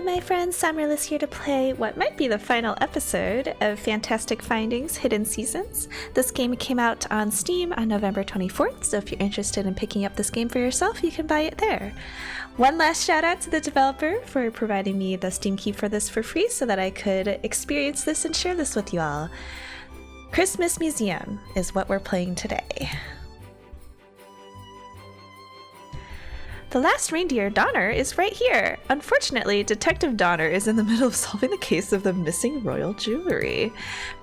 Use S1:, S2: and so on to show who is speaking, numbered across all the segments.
S1: my friends, SAmaryllis here to play what might be the final episode of Fantastic Findings Hidden Seasons. This game came out on Steam on November 24th, so if you're interested in picking up this game for yourself, you can buy it there. One last shout out to the developer for providing me the Steam key for this for free so that I could experience this and share this with you all. Christmas Museum is what we're playing today. The last reindeer, Donner, is right here. Unfortunately, Detective Donner is in the middle of solving the case of the missing royal jewelry.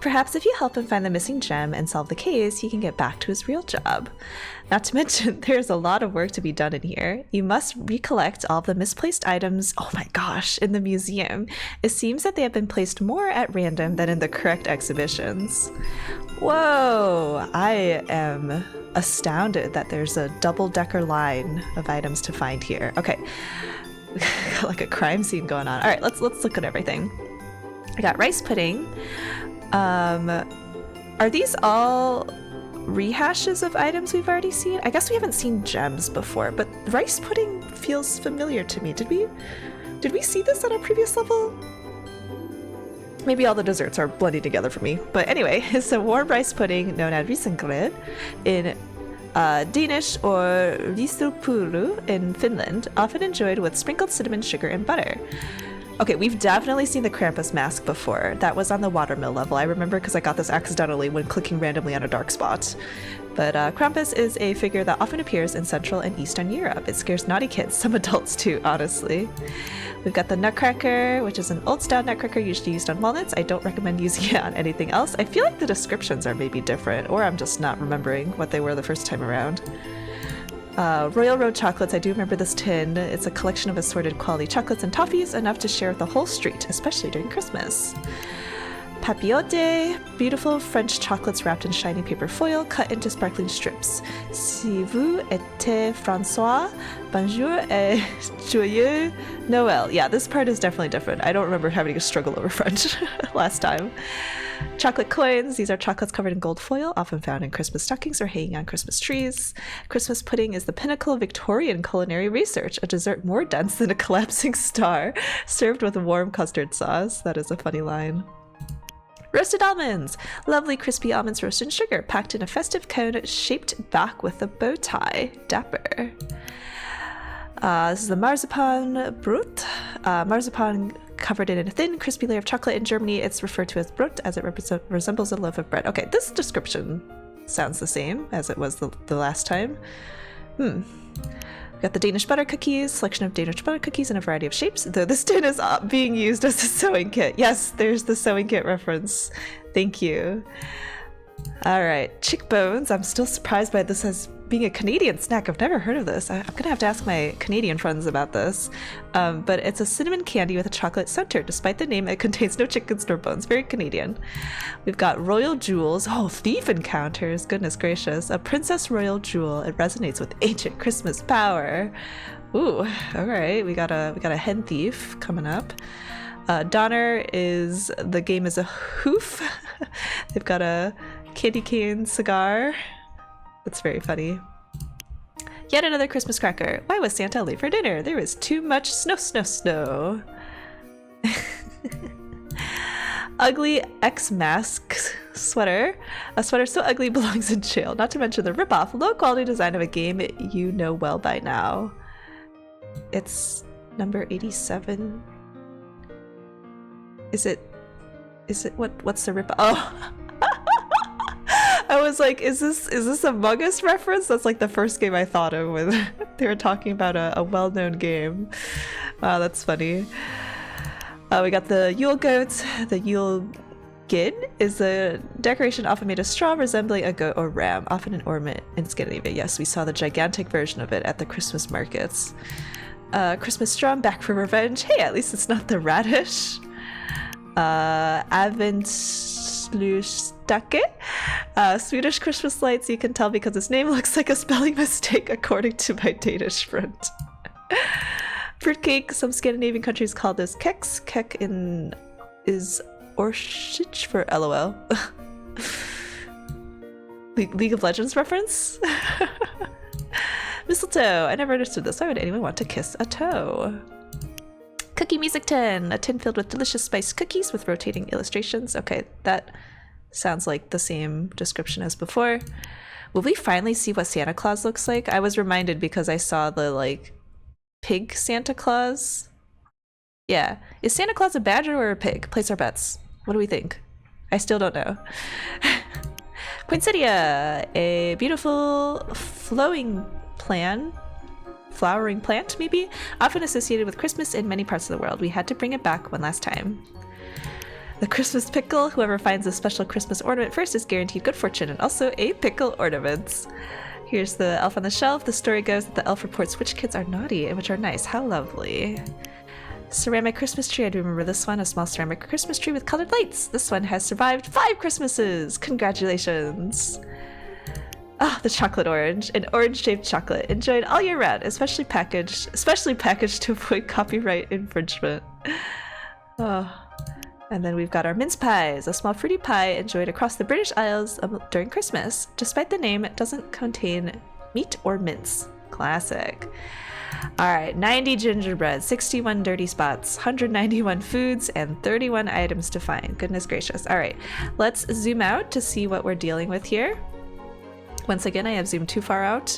S1: Perhaps if you help him find the missing gem and solve the case, he can get back to his real job. Not to mention, there's a lot of work to be done in here. You must recollect all of the misplaced items, oh my gosh, in the museum. It seems that they have been placed more at random than in the correct exhibitions. Whoa, I am astounded that there's a double-decker line of items to find here. Okay, got like a crime scene going on. All right, let's look at everything. I got rice pudding. Are these all rehashes of items we've already seen? I guess we haven't seen gems before, but rice pudding feels familiar to me. Did we see this on a previous level? Maybe all the desserts are blending together for me. But anyway, it's a warm rice pudding known as risengryll in Danish or risopuru in Finland, often enjoyed with sprinkled cinnamon, sugar, and butter. Okay, we've definitely seen the Krampus mask before. That was on the watermill level. I remember because I got this accidentally when clicking randomly on a dark spot. But Krampus is a figure that often appears in Central and Eastern Europe. It scares naughty kids, some adults too, honestly. We've got the Nutcracker, which is an old-style Nutcracker usually used on walnuts. I don't recommend using it on anything else. I feel like the descriptions are maybe different, or I'm just not remembering what they were the first time around. Royal Road chocolates, I do remember this tin. It's a collection of assorted quality chocolates and toffees, enough to share with the whole street, especially during Christmas. Papillote, beautiful French chocolates wrapped in shiny paper foil, cut into sparkling strips. Si vous êtes François, bonjour et joyeux Noël. Yeah, this part is definitely different. I don't remember having to struggle over French last time. Chocolate coins, these are chocolates covered in gold foil, often found in Christmas stockings or hanging on Christmas trees. Christmas pudding is the pinnacle of Victorian culinary research, a dessert more dense than a collapsing star, served with warm custard sauce. That is a funny line. Roasted almonds! Lovely crispy almonds roasted in sugar, packed in a festive cone shaped back with a bow tie. Dapper. This is the marzipan brut. Marzipan covered in a thin, crispy layer of chocolate. In Germany, it's referred to as brot, as it resembles a loaf of bread. Okay, this description sounds the same as it was the last time. Got the Danish butter cookies, selection of Danish butter cookies in a variety of shapes, though this tin is being used as a sewing kit. Yes, there's the sewing kit reference. Thank you. All right, chick bones. I'm still surprised by this as being a Canadian snack. I've never heard of this. I'm gonna have to ask my Canadian friends about this. But it's a cinnamon candy with a chocolate center. Despite the name, it contains no chickens nor bones. Very Canadian. We've got royal jewels. Oh, thief encounters. Goodness gracious. A princess royal jewel. It resonates with ancient Christmas power. Ooh, all right. We got a hen thief coming up. Donner is the game is a hoof. They've got a candy cane cigar. That's very funny. Yet another Christmas cracker. Why was Santa late for dinner? There was too much snow. Ugly X-Mask sweater. A sweater so ugly belongs in jail. Not to mention the ripoff, low-quality design of a game you know well by now. It's number 87. Is it what's the ripoff? Oh. I was like, is this Among Us reference? That's like the first game I thought of when they were talking about a well-known game. Wow, that's funny. We got the Yule goats. The Yule gin is a decoration often made of straw resembling a goat or ram, often an ornament in Scandinavia. Yes, we saw the gigantic version of it at the Christmas markets. Christmas drum, back for revenge. Hey, at least it's not the radish. Adventslustake, Swedish Christmas lights. You can tell because its name looks like a spelling mistake according to my Danish friend. Fruitcake, some Scandinavian countries call this keks. Kek is Orshich for LOL. League of Legends reference? Mistletoe. I never understood this. Why would anyone want to kiss a toe? Cookie music tin, a tin filled with delicious spiced cookies with rotating illustrations. Okay, that sounds like the same description as before. Will we finally see what Santa Claus looks like? I was reminded because I saw the like pig Santa Claus. Yeah, is Santa Claus a badger or a pig? Place our bets. What do we think? I still don't know. Poinsettia, a beautiful flowering plant, maybe, often associated with Christmas in many parts of the world. We had to bring it back one last time. The Christmas pickle, whoever finds a special Christmas ornament first is guaranteed good fortune, and also a pickle ornament. Here's the elf on the shelf. The story goes that the elf reports which kids are naughty and which are nice. How lovely. Ceramic Christmas tree. I do remember this one. A small ceramic Christmas tree with colored lights. This one has survived 5 Christmases. Congratulations. Ah, the chocolate orange. An orange-shaped chocolate. Enjoyed all year round, especially packaged to avoid copyright infringement. Oh. And then we've got our mince pies, a small fruity pie enjoyed across the British Isles during Christmas. Despite the name, it doesn't contain meat or mince. Classic. Alright, 90 gingerbread, 61 dirty spots, 191 foods, and 31 items to find. Goodness gracious. Alright, let's zoom out to see what we're dealing with here. Once again, I have zoomed too far out,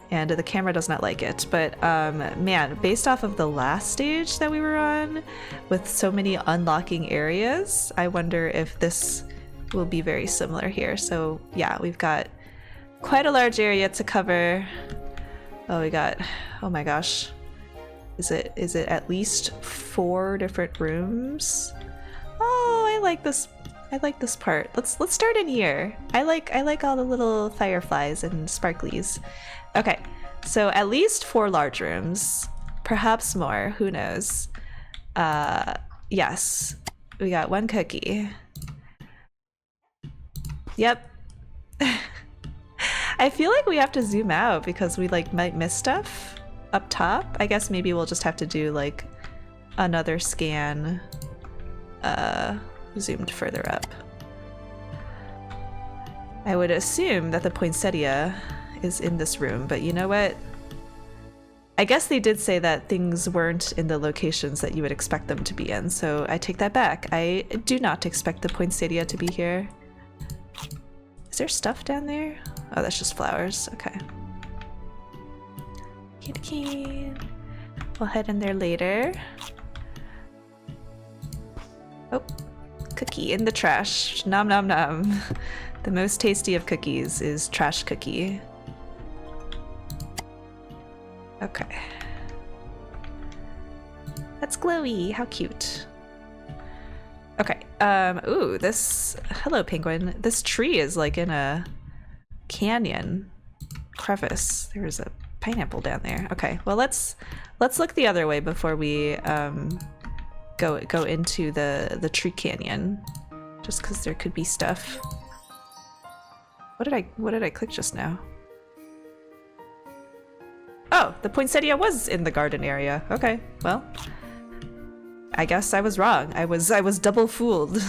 S1: and the camera does not like it. But man, based off of the last stage that we were on, with so many unlocking areas, I wonder if this will be very similar here. So yeah, we've got quite a large area to cover. Oh, we got, oh my gosh, is it at least 4 different rooms? Oh, I like this part. Let's start in here. I like all the little fireflies and sparklies. Okay, so at least 4 large rooms, perhaps more, who knows. Yes, we got 1 cookie. Yep. I feel like we have to zoom out because we like might miss stuff up top. I guess maybe we'll just have to do like another scan zoomed further up. I would assume that the poinsettia is in this room, but you know what? I guess they did say that things weren't in the locations that you would expect them to be in, so I take that back. I do not expect the poinsettia to be here. Is there stuff down there? Oh, that's just flowers. Okay. Candy cane. We'll head in there later. Oh, cookie in the trash. Nom nom nom. The most tasty of cookies is trash cookie. Okay. That's glowy. How cute. Okay. Ooh, this. Hello, penguin. This tree is like in a canyon crevice. There's a pineapple down there. Okay. Well, let's look the other way before we go into the tree canyon, just because there could be stuff. What did I click just now? Oh, the poinsettia was in the garden area. Okay, well, I guess I was wrong. I was double fooled.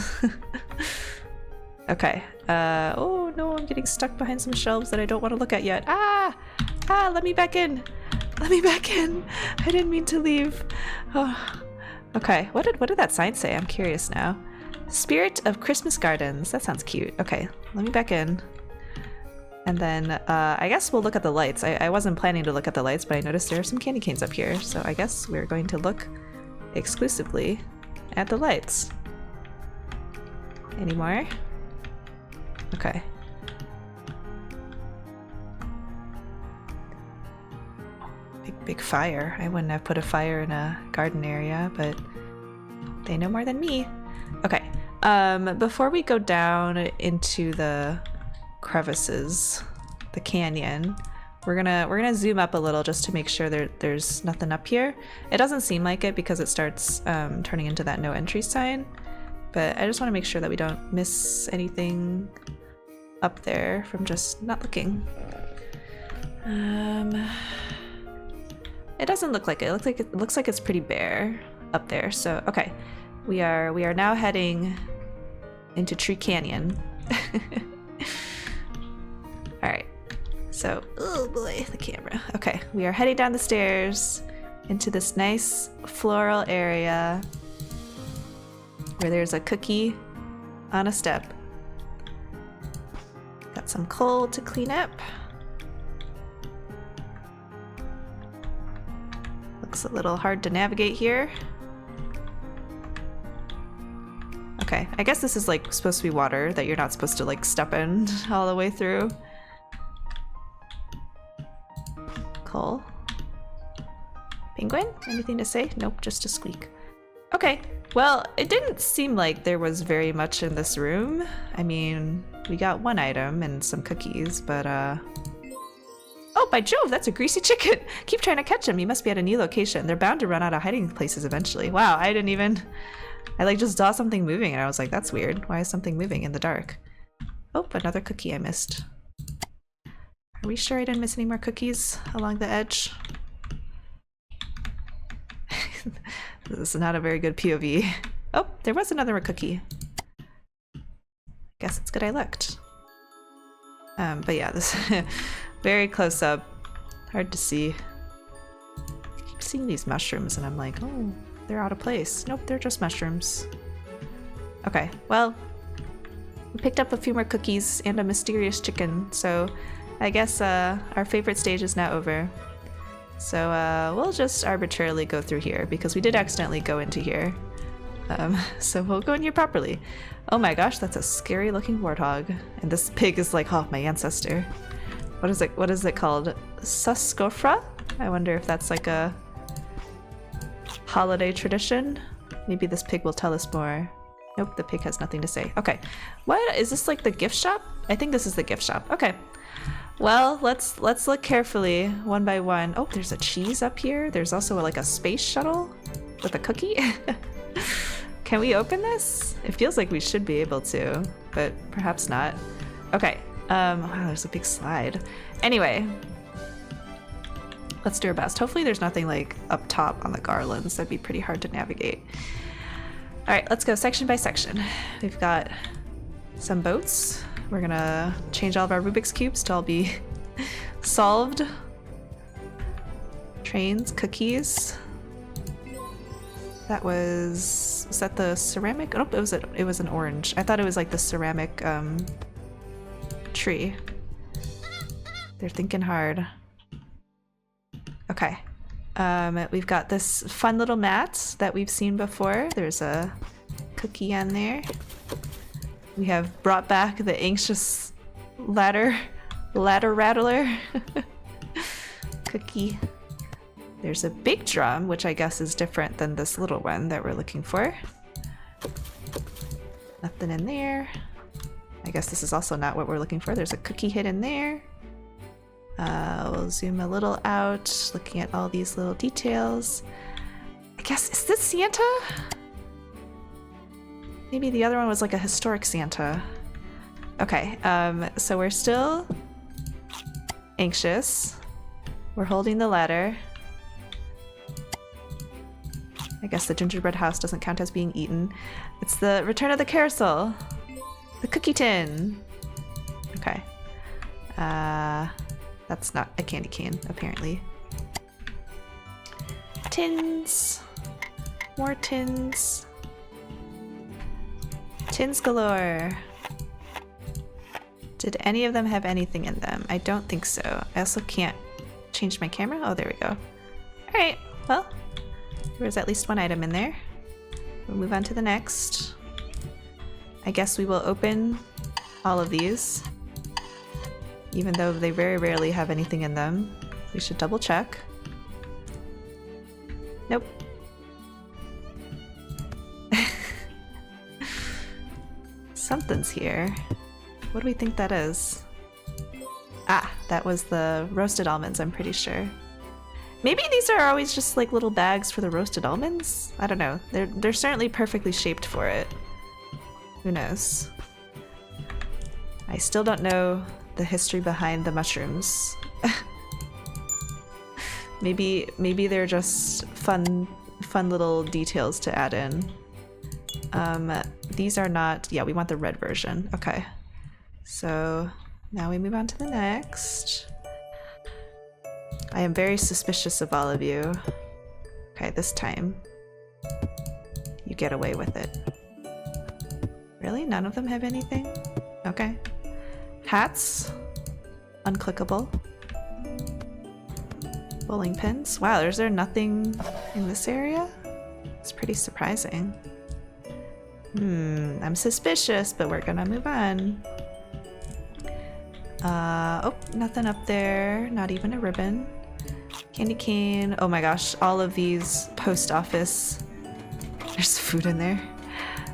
S1: Okay. Oh no, I'm getting stuck behind some shelves that I don't want to look at yet. Ah, let me back in. Let me back in. I didn't mean to leave. Oh. Okay. What did that sign say? I'm curious now. Spirit of Christmas Gardens. That sounds cute. Okay, let me back in. And then I guess we'll look at the lights. I wasn't planning to look at the lights, but I noticed there are some candy canes up here. So I guess we're going to look exclusively at the lights. Any more? Okay. Big fire. I wouldn't have put a fire in a garden area, but they know more than me. Okay. Before we go down into the crevices, the canyon, we're gonna zoom up a little just to make sure there's nothing up here. It doesn't seem like it because it starts turning into that no entry sign, but I just want to make sure that we don't miss anything up there from just not looking. It doesn't look like it. It looks like it's pretty bare up there. So okay, we are now heading into Tree Canyon. All right. So, oh boy, the camera. Okay, we are heading down the stairs into this nice floral area where there's a cookie on a step. Got some coal to clean up. Looks a little hard to navigate here. Okay, I guess this is like supposed to be water that you're not supposed to like step in all the way through. Coal. Penguin? Anything to say? Nope, just a squeak. Okay, well, it didn't seem like there was very much in this room. I mean, we got one item and some cookies, but oh, by Jove, that's a greasy chicken! Keep trying to catch him, he must be at a new location. They're bound to run out of hiding places eventually. Wow, I didn't even... I like just saw something moving and I was like, that's weird. Why is something moving in the dark? Oh, another cookie I missed. Are we sure I didn't miss any more cookies along the edge? This is not a very good POV. Oh, there was another cookie. Guess it's good I looked. But yeah, this very close up. Hard to see. I keep seeing these mushrooms and I'm like, oh, they're out of place. Nope, they're just mushrooms. Okay, well, we picked up a few more cookies and a mysterious chicken, so I guess our favorite stage is now over. So we'll just arbitrarily go through here because we did accidentally go into here. So we'll go in here properly. Oh my gosh, that's a scary looking warthog. And this pig is like half my ancestor. What is it called? Suskofra? I wonder if that's like a holiday tradition. Maybe this pig will tell us more. Nope, the pig has nothing to say. Okay, what is this, like the gift shop? I think this is the gift shop. Okay, well, let's look carefully one by one. Oh, there's a cheese up here. There's also like a space shuttle with a cookie. Can we open this? It feels like we should be able to, but perhaps not. Okay, wow, there's a big slide. Anyway, let's do our best. Hopefully there's nothing like up top on the garlands. That'd be pretty hard to navigate. All right, let's go section by section. We've got some boats. We're gonna change all of our Rubik's Cubes to all be solved. Trains, cookies. That was that the ceramic? Oh, it was an orange. I thought it was like the ceramic tree. They're thinking hard. Okay. We've got this fun little mat that we've seen before. There's a cookie on there. We have brought back the anxious ladder rattler. Cookie. There's a big drum, which I guess is different than this little one that we're looking for. Nothing in there. I guess this is also not what we're looking for. There's a cookie hidden there. We'll zoom a little out, looking at all these little details. I guess, is this Santa? Maybe the other one was like a historic Santa. Okay, so we're still anxious. We're holding the ladder. I guess the gingerbread house doesn't count as being eaten. It's the return of the carousel. The cookie tin. Okay. That's not a candy cane, apparently. Tins. More tins. Tins galore. Did any of them have anything in them? I don't think so. I also can't change my camera. Oh, there we go. Alright, well, there was at least one item in there. We'll move on to the next. I guess we will open all of these. Even though they very rarely have anything in them. We should double check. Nope. Something's here. What do we think that is? Ah, that was the roasted almonds, I'm pretty sure. Maybe these are always just like little bags for the roasted almonds? I don't know. They're certainly perfectly shaped for it. Who knows? I still don't know the history behind the mushrooms. maybe they're just fun little details to add in. These are not, yeah, we want the red version. Okay. So now we move on to the next. I am very suspicious of all of you. Okay, this time you get away with it. Really? None of them have anything? Okay. Hats. Unclickable. Bowling pins. Wow, is there nothing in this area? It's pretty surprising. I'm suspicious, but we're gonna move on. Oh, nothing up there. Not even a ribbon. Candy cane. Oh my gosh, all of these post office. There's food in there.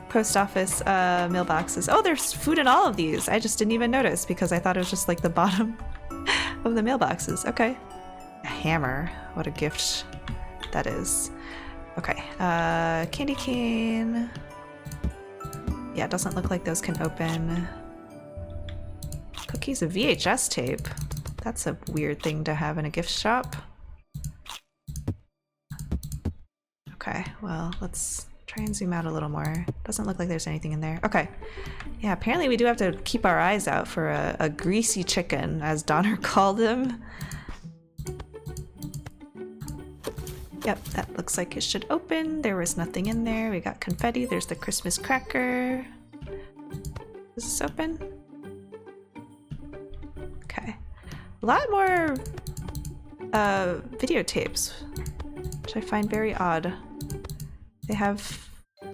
S1: Post office mailboxes. Oh, there's food in all of these. I just didn't even notice because I thought it was just like the bottom of the mailboxes. Okay. A hammer. What a gift that is. Okay. Candy cane. Yeah, it doesn't look like those can open. Cookies of VHS tape. That's a weird thing to have in a gift shop. Okay, well, let's try and zoom out a little more. Doesn't look like there's anything in there. Okay. Yeah, apparently we do have to keep our eyes out for a greasy chicken, as Donner called him. Yep, that looks like it should open. There was nothing in there. We got confetti. There's the Christmas cracker. Does this open? Okay. A lot more videotapes, which I find very odd. They have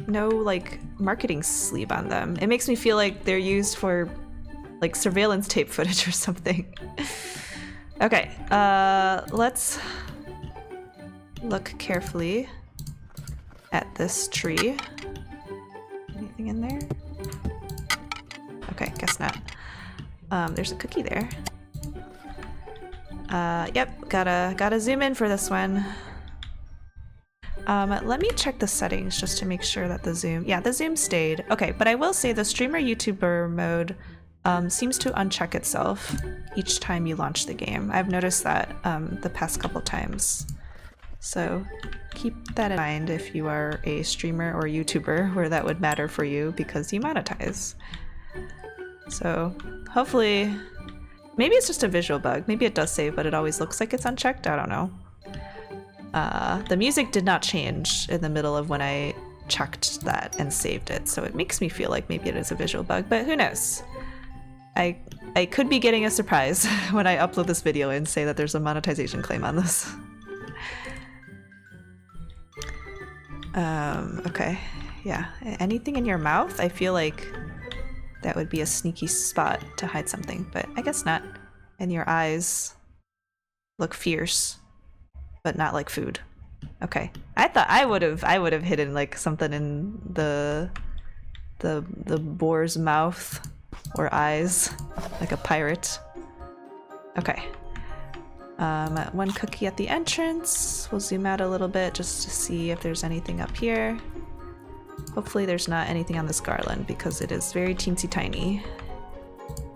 S1: no like marketing sleeve on them. It makes me feel like they're used for like surveillance tape footage or something. Okay, let's look carefully at this tree. Anything in there? Okay, guess not. There's a cookie there. Yep, gotta zoom in for this one. Let me check the settings just to make sure that the zoom stayed. Okay, but I will say the streamer YouTuber mode seems to uncheck itself each time you launch the game. I've noticed that the past couple times. So keep that in mind if you are a streamer or YouTuber where that would matter for you because you monetize. So hopefully, maybe it's just a visual bug. Maybe it does save, but it always looks like it's unchecked. I don't know. The music did not change in the middle of when I checked that and saved it, so it makes me feel like maybe it is a visual bug, but who knows? I could be getting a surprise when I upload this video and say that there's a monetization claim on this. Okay, yeah. Anything in your mouth? I feel like that would be a sneaky spot to hide something, but I guess not. And your eyes look fierce, but not like food. Okay. I thought I would have hidden like something in the boar's mouth or eyes, like a pirate. Okay. One cookie at the entrance. We'll zoom out a little bit just to see if there's anything up here. Hopefully there's not anything on this garland because it is very teensy tiny.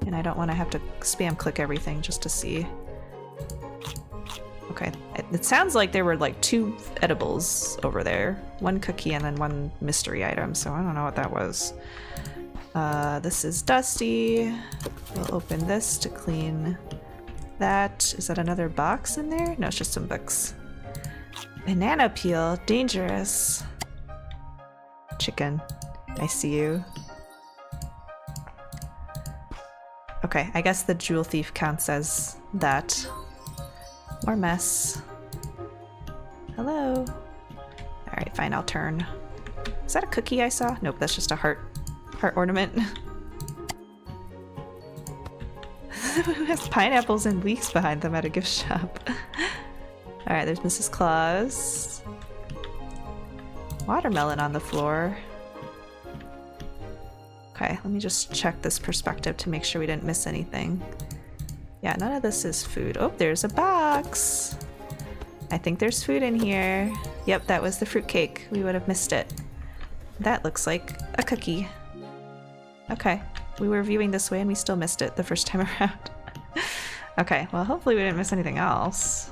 S1: And I don't want to have to spam click everything just to see. Okay, it sounds like there were like 2 edibles over there. 1 cookie and then 1 mystery item, so I don't know what that was. This is dusty. We'll open this to clean that. Is that another box in there? No, it's just some books. Banana peel, dangerous. Chicken, I see you. Okay, I guess the jewel thief counts as that. More mess. Hello. Alright, fine, I'll turn. Is that a cookie I saw? Nope, that's just a heart ornament. Who has pineapples and leeks behind them at a gift shop? Alright, there's Mrs. Claus. Watermelon on the floor. Okay, let me just check this perspective to make sure we didn't miss anything. Yeah, none of this is food. Oh, there's a box. I think there's food in here. Yep, that was the fruitcake. We would have missed it. That looks like a cookie. Okay, we were viewing this way and we still missed it the first time around. Okay, well, hopefully we didn't miss anything else.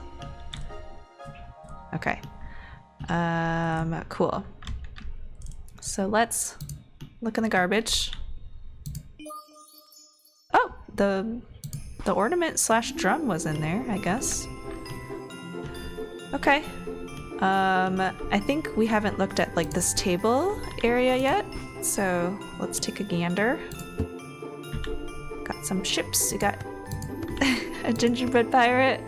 S1: Okay. Cool. So let's look in the garbage. Oh, the ornament slash drum was in there, I guess. Okay. I think we haven't looked at like this table area yet, so let's take a gander. Got some ships. We got a gingerbread pirate,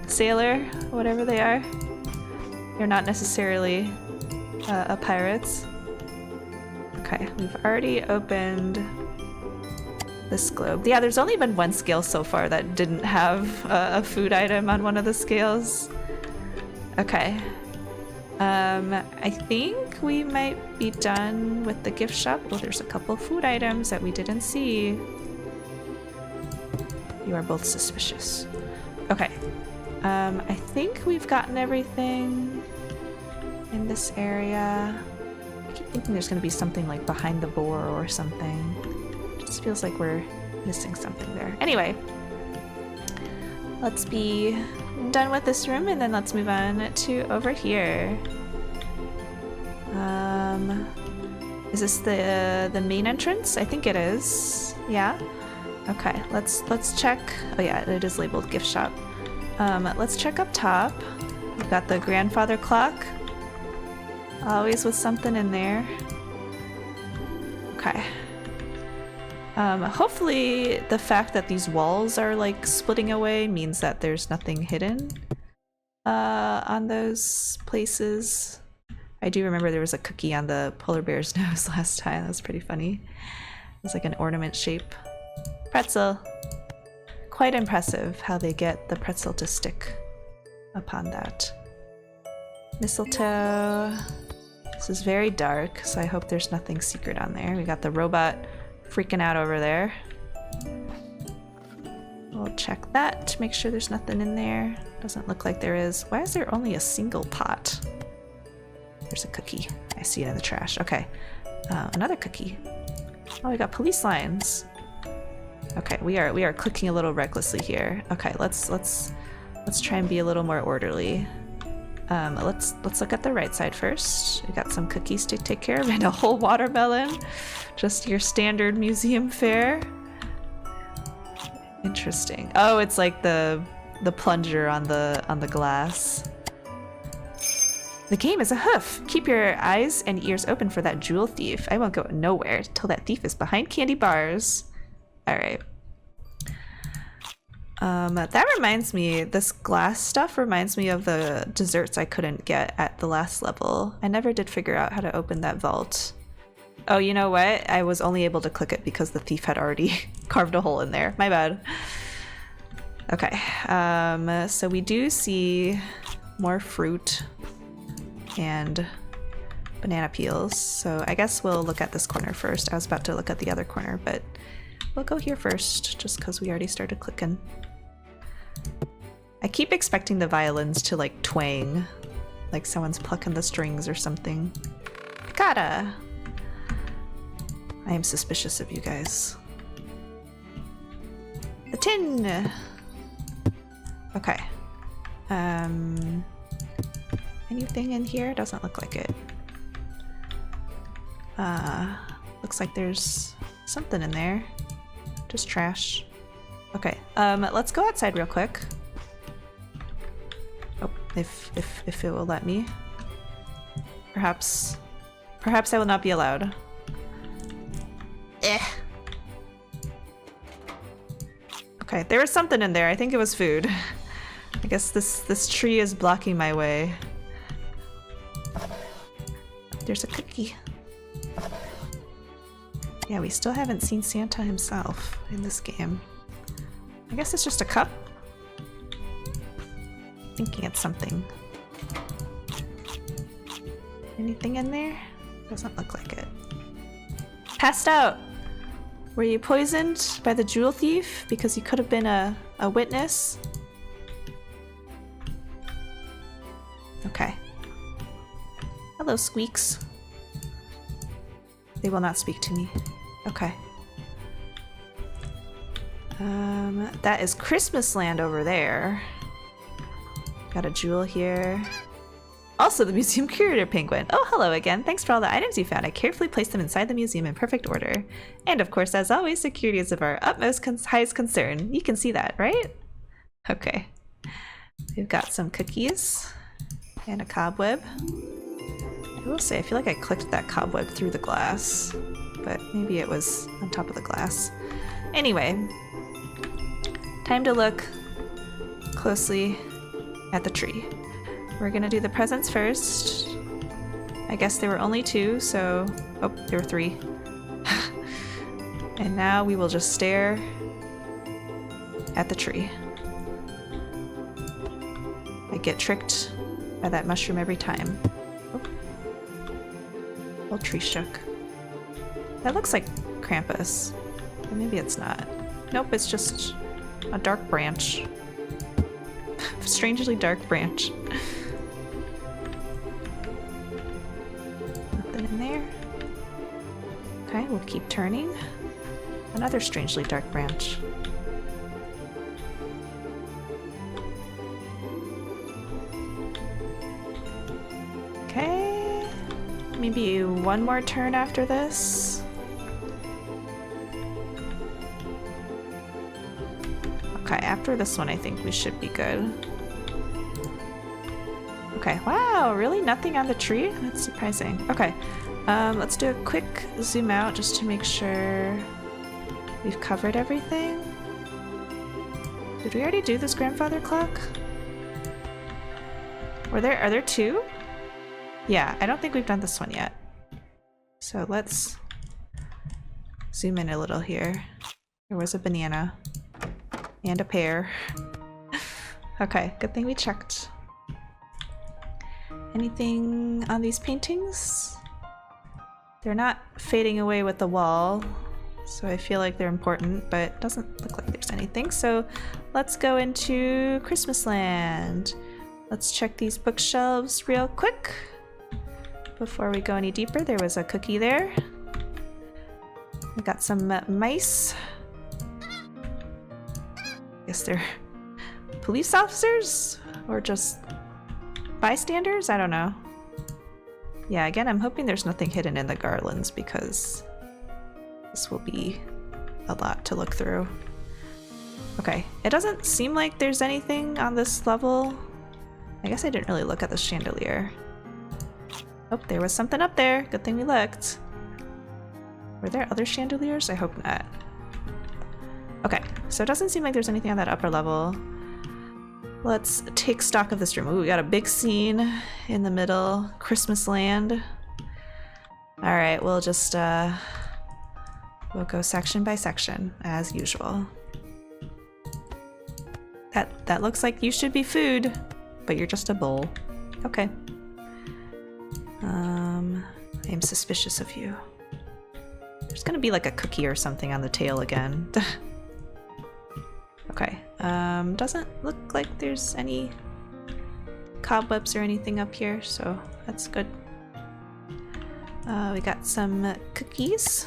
S1: sailor, whatever they are. They're not necessarily a pirates. Okay, we've already opened this globe. Yeah, there's only been one scale so far that didn't have a food item on one of the scales. Okay. I think we might be done with the gift shop. Well, there's a couple food items that we didn't see. You are both suspicious. Okay. I think we've gotten everything in this area. I keep thinking there's gonna be something like behind the boar or something. It just feels like we're missing something there. Anyway, let's be done with this room and then let's move on to over here. Is this the main entrance? I think it is. Yeah. Okay, let's check. Oh yeah, it is labeled gift shop. Let's check up top. We've got the grandfather clock. Always with something in there. Okay. Hopefully the fact that these walls are like splitting away means that there's nothing hidden on those places. I do remember there was a cookie on the polar bear's nose last time. That was pretty funny. It was like an ornament shape. Pretzel. Quite impressive how they get the pretzel to stick upon that. Mistletoe. This is very dark, so I hope there's nothing secret on there. We got the robot freaking out over there. We'll check that to make sure there's nothing in there. Doesn't look like there is. Why is there only a single pot? There's a cookie. I see it in the trash. Okay. Another cookie. Oh, we got police lines. Okay, we are clicking a little recklessly here. Okay, let's try and be a little more orderly. Let's look at the right side first. We got some cookies to take care of and a whole watermelon. Just your standard museum fare. Interesting. Oh, it's like the plunger on the glass. The game is a hoof. Keep your eyes and ears open for that jewel thief. I won't go nowhere till that thief is behind candy bars. All right. That reminds me, this glass stuff reminds me of the desserts I couldn't get at the last level. I never did figure out how to open that vault. Oh, you know what? I was only able to click it because the thief had already carved a hole in there. My bad. Okay, so we do see more fruit and banana peels. So I guess we'll look at this corner first. I was about to look at the other corner, but we'll go here first just because we already started clicking. I keep expecting the violins to like twang, like someone's plucking the strings or something. Gotta. I am suspicious of you guys. The tin! Okay. Anything in here? Doesn't look like it. Looks like there's something in there. Just trash. Okay, let's go outside real quick. Oh, if it will let me. Perhaps I will not be allowed. Eh. Okay, there was something in there. I think it was food. I guess this tree is blocking my way. There's a cookie. Yeah, we still haven't seen Santa himself in this game. I guess it's just a cup. Thinking it's something. Anything in there? Doesn't look like it. Passed out! Were you poisoned by the jewel thief because you could have been a witness? Okay. Hello, squeaks. They will not speak to me. Okay. That is Christmas land over there. Got a jewel here. Also the museum curator penguin. Oh, hello again. Thanks for all the items you found. I carefully placed them inside the museum in perfect order. And of course, as always, security is of our utmost highest concern. You can see that, right? Okay. We've got some cookies and a cobweb. I will say, I feel like I clicked that cobweb through the glass, but maybe it was on top of the glass. Anyway, time to look closely at the tree. We're gonna do the presents first. I guess there were only 2, so... Oh, there were 3. And now we will just stare at the tree. I get tricked by that mushroom every time. Oh. Whole tree shook. That looks like Krampus. Or maybe it's not. Nope, it's just a dark branch. Strangely dark branch. Nothing in there. Okay, we'll keep turning. Another strangely dark branch. Okay, maybe one more turn after this. Okay, after this one I think we should be good. Okay, wow, really? Nothing on the tree? That's surprising. Okay, let's do a quick zoom out just to make sure we've covered everything. Did we already do this grandfather clock? Are there 2? Yeah, I don't think we've done this one yet. So let's zoom in a little here. There was a banana. And a pear. Okay, good thing we checked. Anything on these paintings? They're not fading away with the wall, so I feel like they're important, but it doesn't look like there's anything. So let's go into Christmas Land. Let's check these bookshelves real quick. Before we go any deeper, there was a cookie there. We got some mice. Guess they're police officers? Or just bystanders? I don't know. Yeah, again, I'm hoping there's nothing hidden in the garlands because this will be a lot to look through. Okay, it doesn't seem like there's anything on this level. I guess I didn't really look at the chandelier. Oh, there was something up there. Good thing we looked. Were there other chandeliers? I hope not. Okay, so it doesn't seem like there's anything on that upper level. Let's take stock of this room. Ooh, we got a big scene in the middle. Christmas Land. Alright, we'll just, we'll go section by section, as usual. That looks like you should be food, but you're just a bowl. Okay. I am suspicious of you. There's gonna be like a cookie or something on the tail again. Okay, doesn't look like there's any cobwebs or anything up here, so that's good. We got some cookies.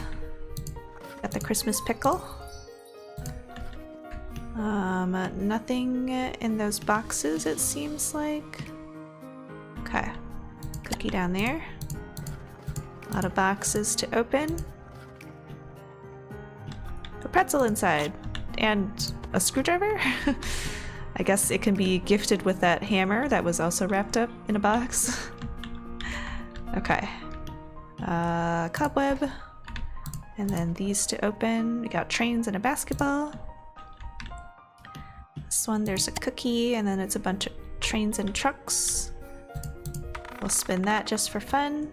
S1: Got the Christmas pickle. Nothing in those boxes, it seems like. Okay, cookie down there. A lot of boxes to open. A pretzel inside. And a screwdriver? I guess it can be gifted with that hammer that was also wrapped up in a box. Okay. Cobweb. And then these to open. We got trains and a basketball. This one, there's a cookie, and then it's a bunch of trains and trucks. We'll spin that just for fun.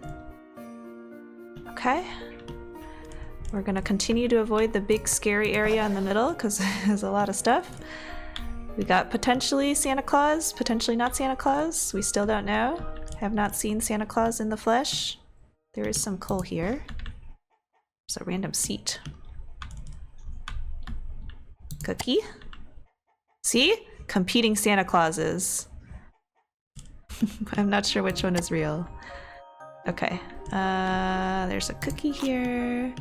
S1: Okay. We're gonna continue to avoid the big scary area in the middle because there's a lot of stuff. We got potentially Santa Claus, potentially not Santa Claus. We still don't know. Have not seen Santa Claus in the flesh. There is some coal here. There's a random seat. Cookie. See? Competing Santa Clauses. I'm not sure which one is real. Okay. There's a cookie here.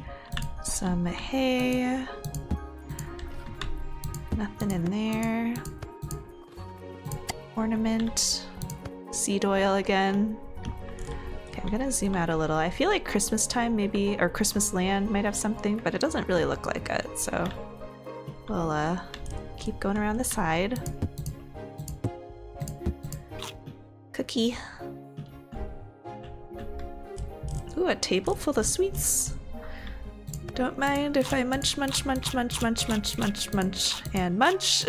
S1: Some hay. Nothing in there. Ornament. Seed oil again. Okay, I'm gonna zoom out a little. I feel like Christmas time maybe, or Christmas Land might have something, but it doesn't really look like it, so we'll keep going around the side. cookie. Ooh, a table full of sweets. Don't mind if I munch, munch, munch, munch, munch, munch, munch, munch, and munch.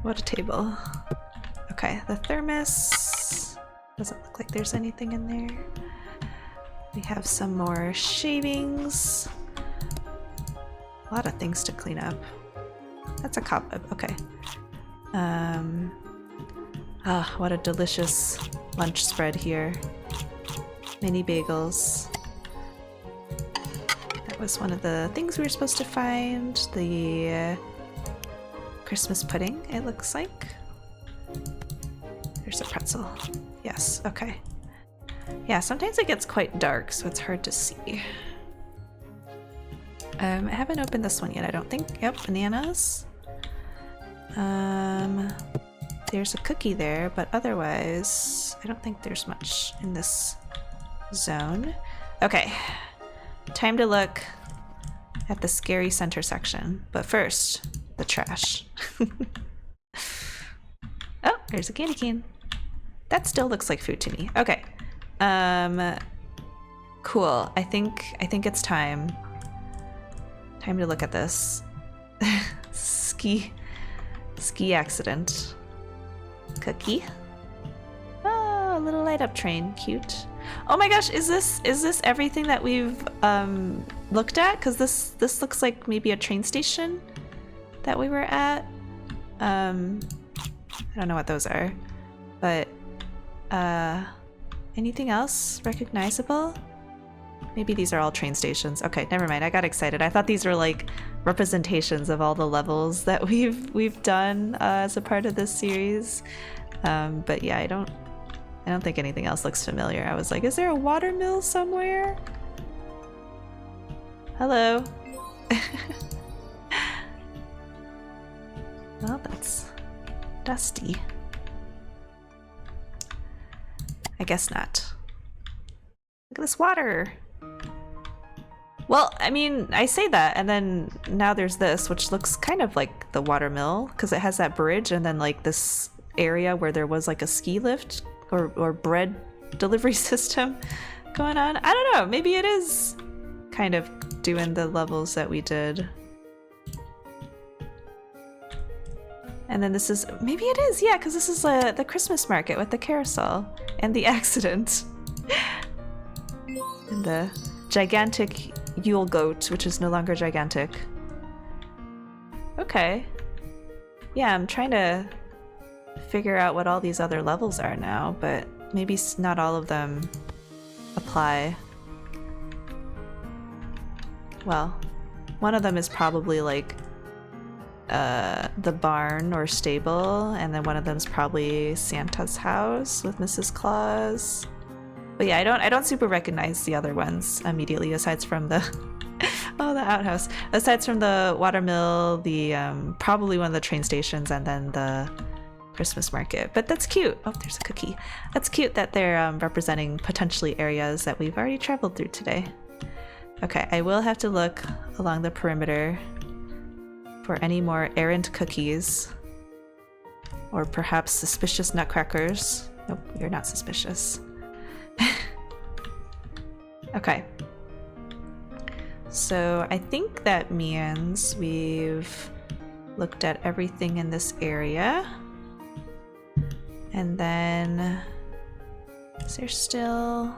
S1: What a table. Okay, the thermos. Doesn't look like there's anything in there. We have some more shavings. A lot of things to clean up. That's a cobweb, okay. Ah, what a delicious lunch spread here. Mini bagels. That was one of the things we were supposed to find. The Christmas pudding, it looks like. There's a pretzel. Yes, okay. Yeah, sometimes it gets quite dark, so it's hard to see. I haven't opened this one yet, I don't think. Yep, bananas. There's a cookie there, but otherwise, I don't think there's much in this zone. Okay, time to look at the scary center section, but first, the trash. Oh, there's a candy cane. That still looks like food to me. Okay, cool. I think it's time to look at this. ski accident. Cookie. Oh, a little light up train, cute. Oh my gosh, is this everything that we've looked at? Because this looks like maybe a train station that we were at. I don't know what those are, but anything else recognizable? Maybe these are all train stations. Okay, never mind. I got excited. I thought these were like representations of all the levels that we've done as a part of this series. But yeah, I don't think anything else looks familiar. I was like, is there a water mill somewhere? Hello. Well, that's dusty. I guess not. Look at this water. Well, I mean, I say that, and then now there's this, which looks kind of like the water mill, because it has that bridge and then like this area where there was like a ski lift or bread delivery system going on. I don't know, maybe it is kind of doing the levels that we did. And then this is, maybe it is, yeah, because this is the Christmas market with the carousel and the accident. And the gigantic Yule goat, which is no longer gigantic. Okay. Yeah, I'm trying to figure out what all these other levels are now, but maybe not all of them apply. Well, one of them is probably like the barn or stable, and then one of them's probably Santa's house with Mrs. Claus. But yeah, I don't super recognize the other ones immediately, aside from the oh, the outhouse. Aside from the watermill, the probably one of the train stations, and then the Christmas market. But that's cute. Oh, there's a cookie. That's cute that they're representing potentially areas that we've already traveled through today. Okay, I will have to look along the perimeter for any more errant cookies, or perhaps suspicious nutcrackers. Nope, you're not suspicious. Okay, so I think that means we've looked at everything in this area. And then is there still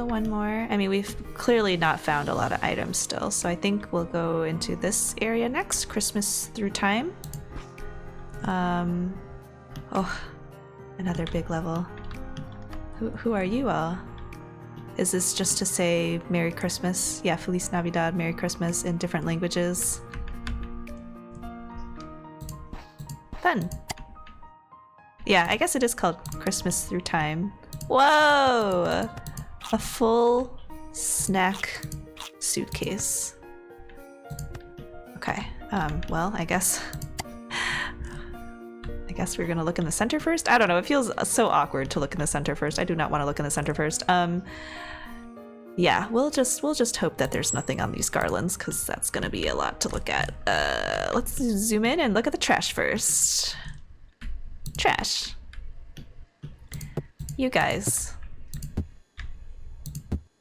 S1: one more? I mean, we've clearly not found a lot of items still, so I think we'll go into this area next, Christmas through time. Oh, another big level. Who are you all? Is this just to say Merry Christmas? Yeah, Feliz Navidad, Merry Christmas in different languages. Fun. Yeah, I guess it is called Christmas through time. Whoa! A full snack suitcase. Okay, well, I guess we're gonna look in the center first. I don't know, it feels so awkward to look in the center first. I do not want to look in the center first. Yeah, we'll just hope that there's nothing on these garlands, because that's gonna be a lot to look at. Let's zoom in and look at the trash first. Trash. You guys.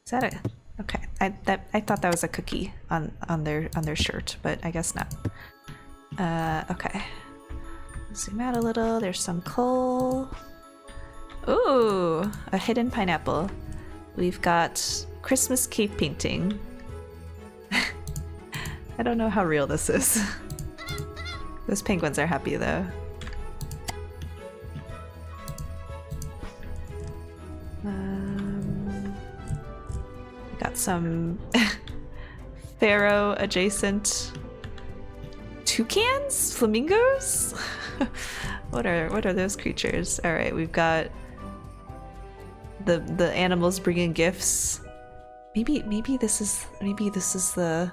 S1: Is that a... Okay, I thought that was a cookie on their shirt, but I guess not. Okay. Zoom out a little. There's some coal. Ooh, a hidden pineapple. We've got Christmas cave painting. I don't know how real this is. Those penguins are happy though. Got some pharaoh adjacent toucans? Flamingos? What are those creatures? All right, we've got the animals bringing gifts. Maybe this is the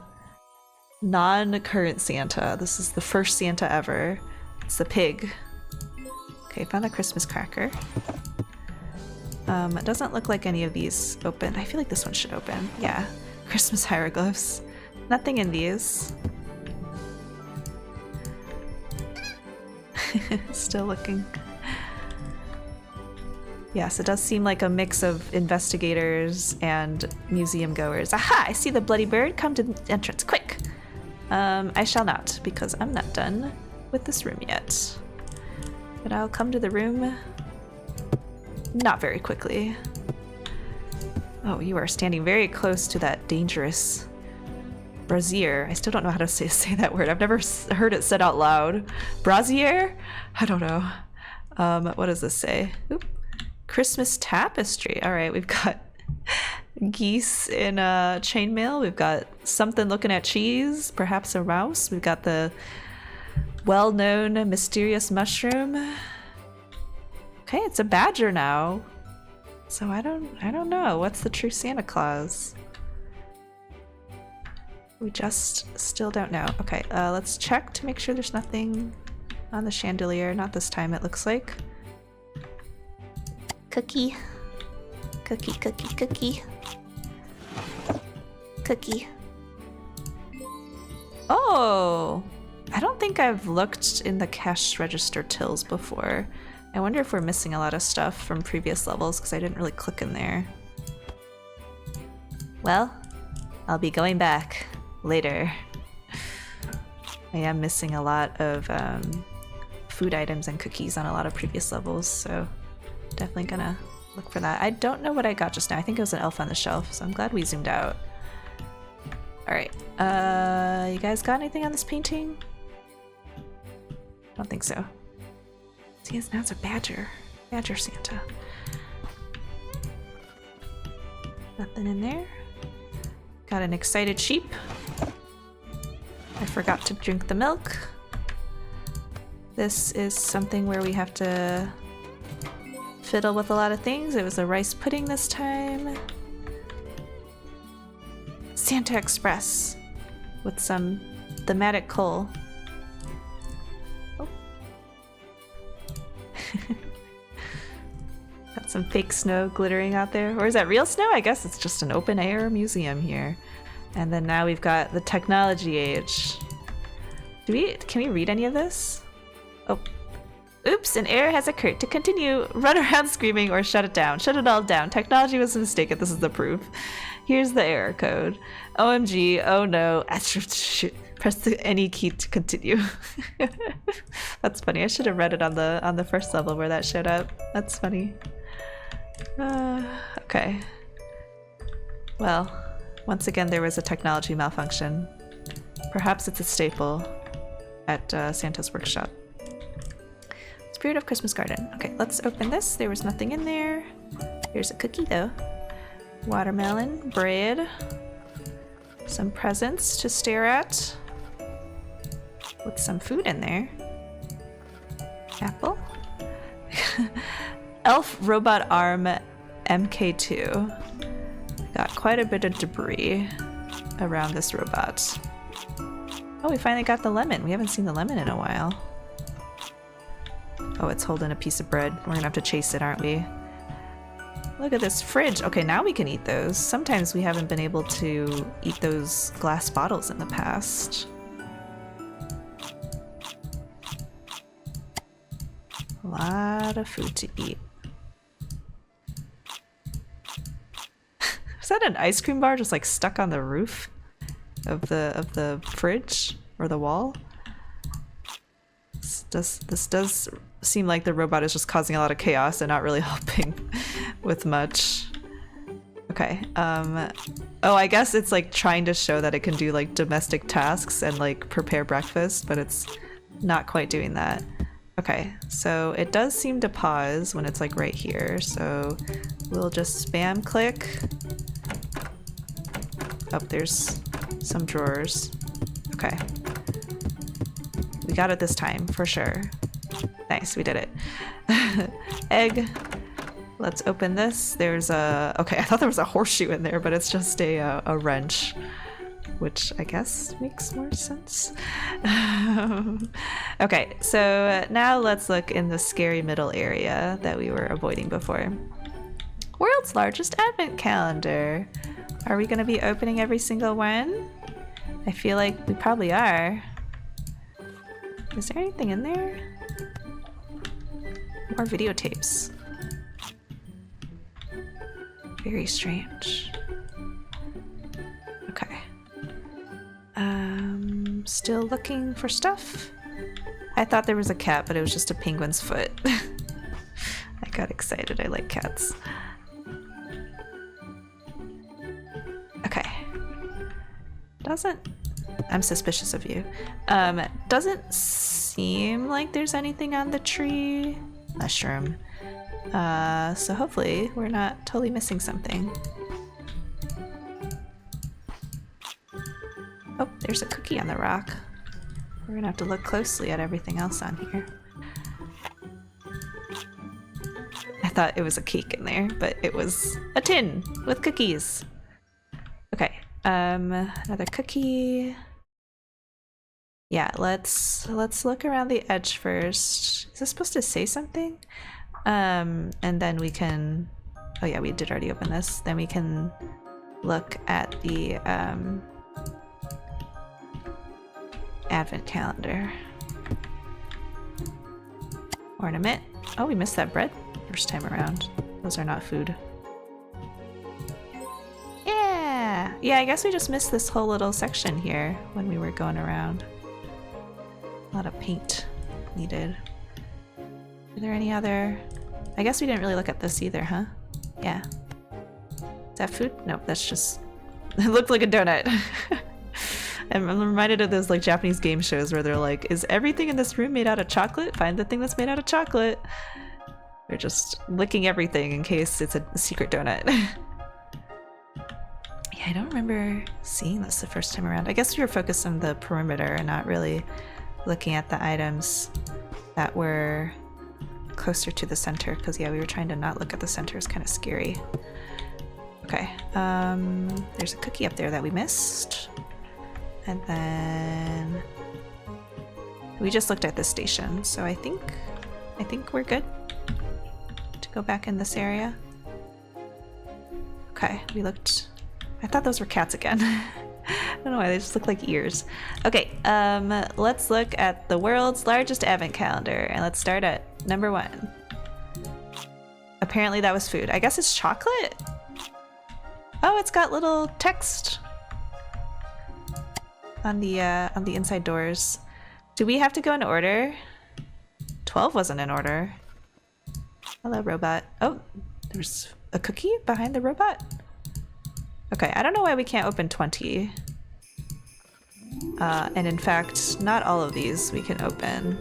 S1: non-current Santa. This is the first Santa ever. It's the pig. Okay, found the Christmas cracker. It doesn't look like any of these open. I feel like this one should open. Yeah, Christmas hieroglyphs. Nothing in these. Still looking. Yes, it does seem like a mix of investigators and museum goers. Aha! I see the bloody bird. Come to the entrance, quick! I shall not, because I'm not done with this room yet. But I'll come to the room not very quickly. Oh, you are standing very close to that dangerous brazier. I still don't know how to say that word. I've never heard it said out loud. Brazier? I don't know. What does this say? Oop. Christmas tapestry. All right, we've got geese in chainmail. We've got something looking at cheese, perhaps a mouse. We've got the well-known mysterious mushroom. Okay, it's a badger now. So I don't know. What's the true Santa Claus? We just still don't know. Okay, let's check to make sure there's nothing on the chandelier. Not this time, it looks like. Cookie. Cookie, cookie, cookie. Cookie. Oh! I don't think I've looked in the cash register tills before. I wonder if we're missing a lot of stuff from previous levels because I didn't really click in there. Well, I'll be going back later. I am missing a lot of food items and cookies on a lot of previous levels, so definitely gonna look for that. I don't know what I got just now. I think it was an elf on the shelf, so I'm glad we zoomed out. Alright, you guys got anything on this painting? I don't think so. See, now it's a badger. Badger Santa. Nothing in there. Got an excited sheep. I forgot to drink the milk. This is something where we have to fiddle with a lot of things. It was a rice pudding this time. Santa Express with some thematic coal. Oh. Got some fake snow glittering out there. Or is that real snow? I guess it's just an open air museum here. And then now we've got the technology age. Can we read any of this? Oh. Oops, an error has occurred. To continue, run around screaming or shut it down. Shut it all down. Technology was mistaken. This is the proof. Here's the error code. OMG, oh no. Press the any key to continue. That's funny. I should have read it on the first level where that showed up. That's funny. Okay. Well, once again there was a technology malfunction. Perhaps it's a staple at Santa's workshop. Spirit of Christmas Garden. Okay, let's open this. There was nothing in there. Here's a cookie though. Watermelon, bread, some presents to stare at with some food in there. Apple. Elf robot arm MK2. Got quite a bit of debris around this robot. Oh, we finally got the lemon. We haven't seen the lemon in a while. Oh, it's holding a piece of bread. We're gonna have to chase it, aren't we? Look at this fridge. Okay, now we can eat those. Sometimes we haven't been able to eat those glass bottles in the past. lot of food to eat. Is that an ice cream bar just like stuck on the roof of the fridge or the wall? This does seem like the robot is just causing a lot of chaos and not really helping with much. Okay, oh, I guess it's like trying to show that it can do like domestic tasks and like prepare breakfast, but it's not quite doing that. Okay, so it does seem to pause when it's like right here, so we'll just spam click. Oh, there's some drawers. Okay. We got it this time, for sure. Nice, we did it. Egg. Let's open this. There's a... Okay, I thought there was a horseshoe in there, but it's just a wrench, which I guess makes more sense. Okay, so now let's look in the scary middle area that we were avoiding before. World's largest advent calendar. Are we going to be opening every single one? I feel like we probably are. Is there anything in there? More videotapes. Very strange. Okay. Still looking for stuff? I thought there was a cat, but it was just a penguin's foot. I got excited. I like cats. Okay. I'm suspicious of you. Doesn't seem like there's anything on the tree. Mushroom. So hopefully we're not totally missing something. Oh, there's a cookie on the rock. We're gonna have to look closely at everything else on here. I thought it was a cake in there, but it was a tin with cookies. Okay, another cookie. Yeah, let's look around the edge first. Is this supposed to say something? And then we can... Oh yeah, we did already open this. Then we can look at the advent calendar. Ornament. Oh, we missed that bread first time around. Those are not food. Yeah! Yeah, I guess we just missed this whole little section here when we were going around. A lot of paint needed. Are there any other... I guess we didn't really look at this either, huh? Yeah. Is that food? Nope, that's just... It looked like a donut. I'm reminded of those like Japanese game shows where they're like, is everything in this room made out of chocolate? Find the thing that's made out of chocolate. They're just licking everything in case it's a secret donut. Yeah, I don't remember seeing this the first time around. I guess we were focused on the perimeter and not really looking at the items that were closer to the center, because yeah, we were trying to not look at the center. It's kind of scary. Okay, there's a cookie up there that we missed. And then we just looked at this station, so I think we're good to go back in this area. Okay, we looked... I thought those were cats again. I don't know why, they just look like ears. Okay, let's look at the world's largest advent calendar, and let's start at number 1. Apparently that was food. I guess it's chocolate? Oh, it's got little text on the inside doors. Do we have to go in order? 12 wasn't in order. Hello, robot. Oh, there's a cookie behind the robot? Okay, I don't know why we can't open 20. And in fact, not all of these we can open.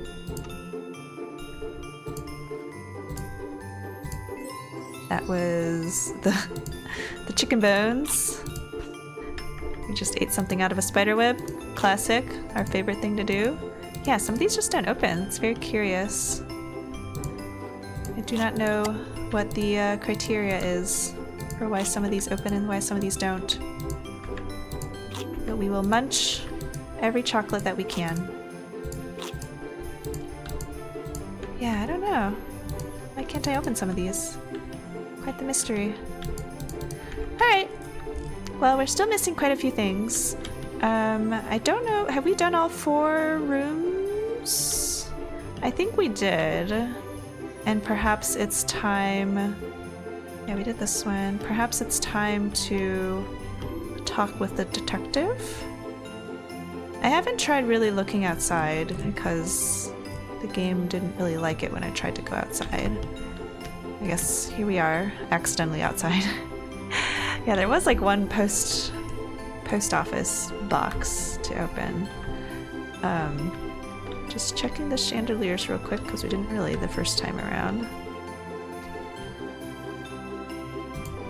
S1: That was the chicken bones. We just ate something out of a spider web. Classic, our favorite thing to do. Yeah, some of these just don't open. It's very curious. I do not know what the criteria is for why some of these open and why some of these don't. But we will munch every chocolate that we can. Yeah, I don't know. Why can't I open some of these? Quite the mystery. Alright. Well, we're still missing quite a few things. I don't know. Have we done all 4 rooms? I think we did. And perhaps it's time... Yeah, we did this one. Perhaps it's time to talk with the detective? I haven't tried really looking outside because the game didn't really like it when I tried to go outside. I guess here we are, accidentally outside. Yeah, there was like one post office box to open. Just checking the chandeliers real quick because we didn't really the first time around.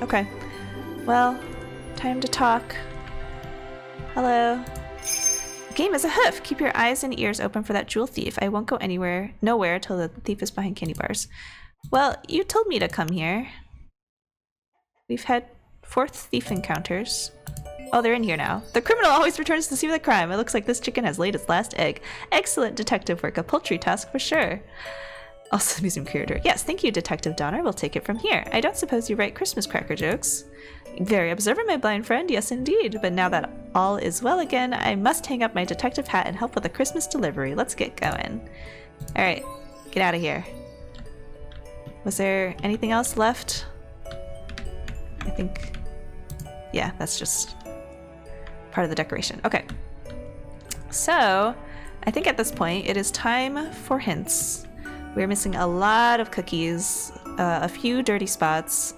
S1: Okay, well, time to talk. Hello. The game is a hoof. Keep your eyes and ears open for that jewel thief. I won't go nowhere till the thief is behind candy bars. Well, you told me to come here. We've had 4th thief encounters. Oh, they're in here now. The criminal always returns to the scene of the crime. It looks like this chicken has laid its last egg. Excellent detective work. A poultry task for sure. Also, museum curator. Yes, thank you, Detective Donner. We'll take it from here. I don't suppose you write Christmas cracker jokes. Very observant, my blind friend. Yes, indeed. But now that all is well again, I must hang up my detective hat and help with the Christmas delivery. Let's get going. All right, get out of here. Was there anything else left? I think... Yeah, that's just part of the decoration. Okay. So, I think at this point, it is time for hints. We're missing a lot of cookies, a few dirty spots,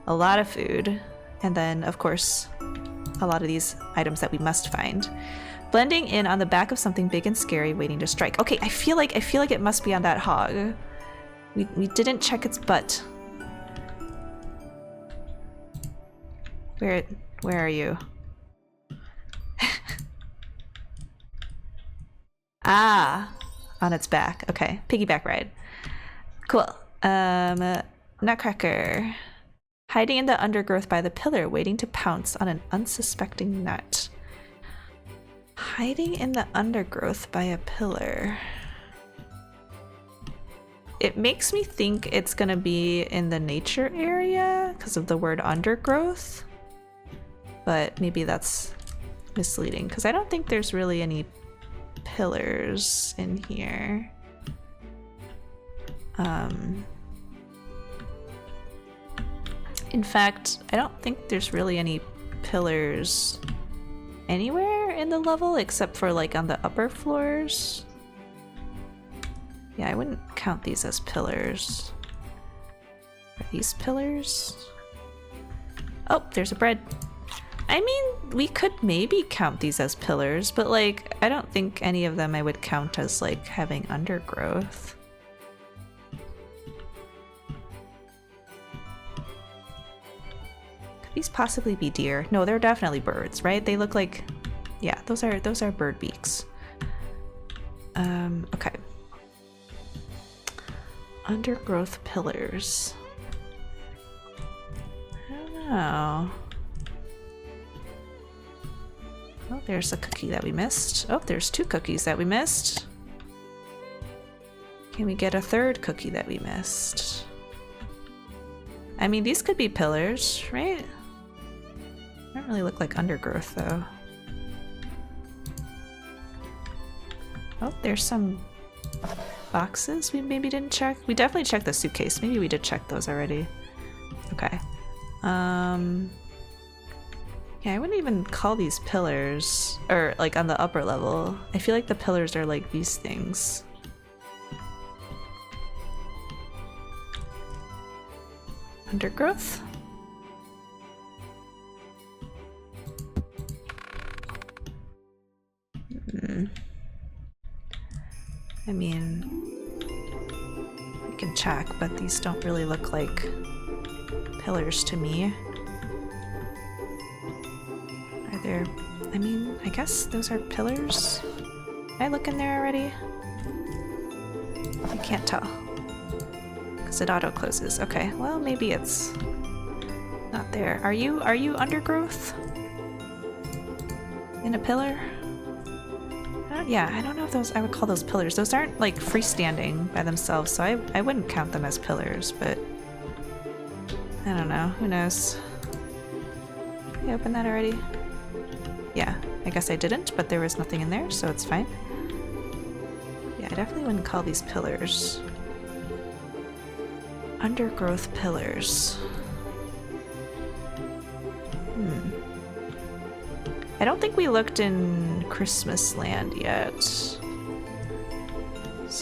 S1: a lot of food, and then, of course, a lot of these items that we must find. Blending in on the back of something big and scary waiting to strike. Okay, I feel like it must be on that hog. We didn't check its butt. Where are you? Ah, on its back. Okay, piggyback ride. Cool. Nutcracker. Hiding in the undergrowth by the pillar, waiting to pounce on an unsuspecting nut. Hiding in the undergrowth by a pillar. It makes me think it's gonna be in the nature area because of the word undergrowth. But maybe that's misleading because I don't think there's really any pillars in here. In fact, I don't think there's really any pillars anywhere in the level except for like on the upper floors. Yeah, I wouldn't count these as pillars. Are these pillars? Oh, there's a bread. I mean, we could maybe count these as pillars, but like, I don't think any of them I would count as like having undergrowth. Could these possibly be deer? No, they're definitely birds, right? They look like, yeah, those are bird beaks. Okay. Undergrowth pillars. I don't know. Oh, there's a cookie that we missed. Oh, there's 2 cookies that we missed. Can we get a 3rd cookie that we missed? I mean, these could be pillars, right? They don't really look like undergrowth, though. Oh, there's some boxes we maybe didn't check. We definitely checked the suitcase. Maybe we did check those already. Okay. Yeah, I wouldn't even call these pillars, or like on the upper level. I feel like the pillars are like these things. Undergrowth? I mean, we can check, but these don't really look like pillars to me. Are there, I mean, I guess those are pillars? Did I look in there already? I can't tell. Because it auto closes. Okay, well maybe it's not there. Are you undergrowth? In a pillar? Yeah, I don't know if those, I would call those pillars. Those aren't like freestanding by themselves, so I wouldn't count them as pillars, but I don't know, who knows? Did I open that already? Yeah, I guess I didn't, but there was nothing in there, so it's fine. Yeah, I definitely wouldn't call these pillars. Undergrowth pillars. I don't think we looked in Christmas Land yet. So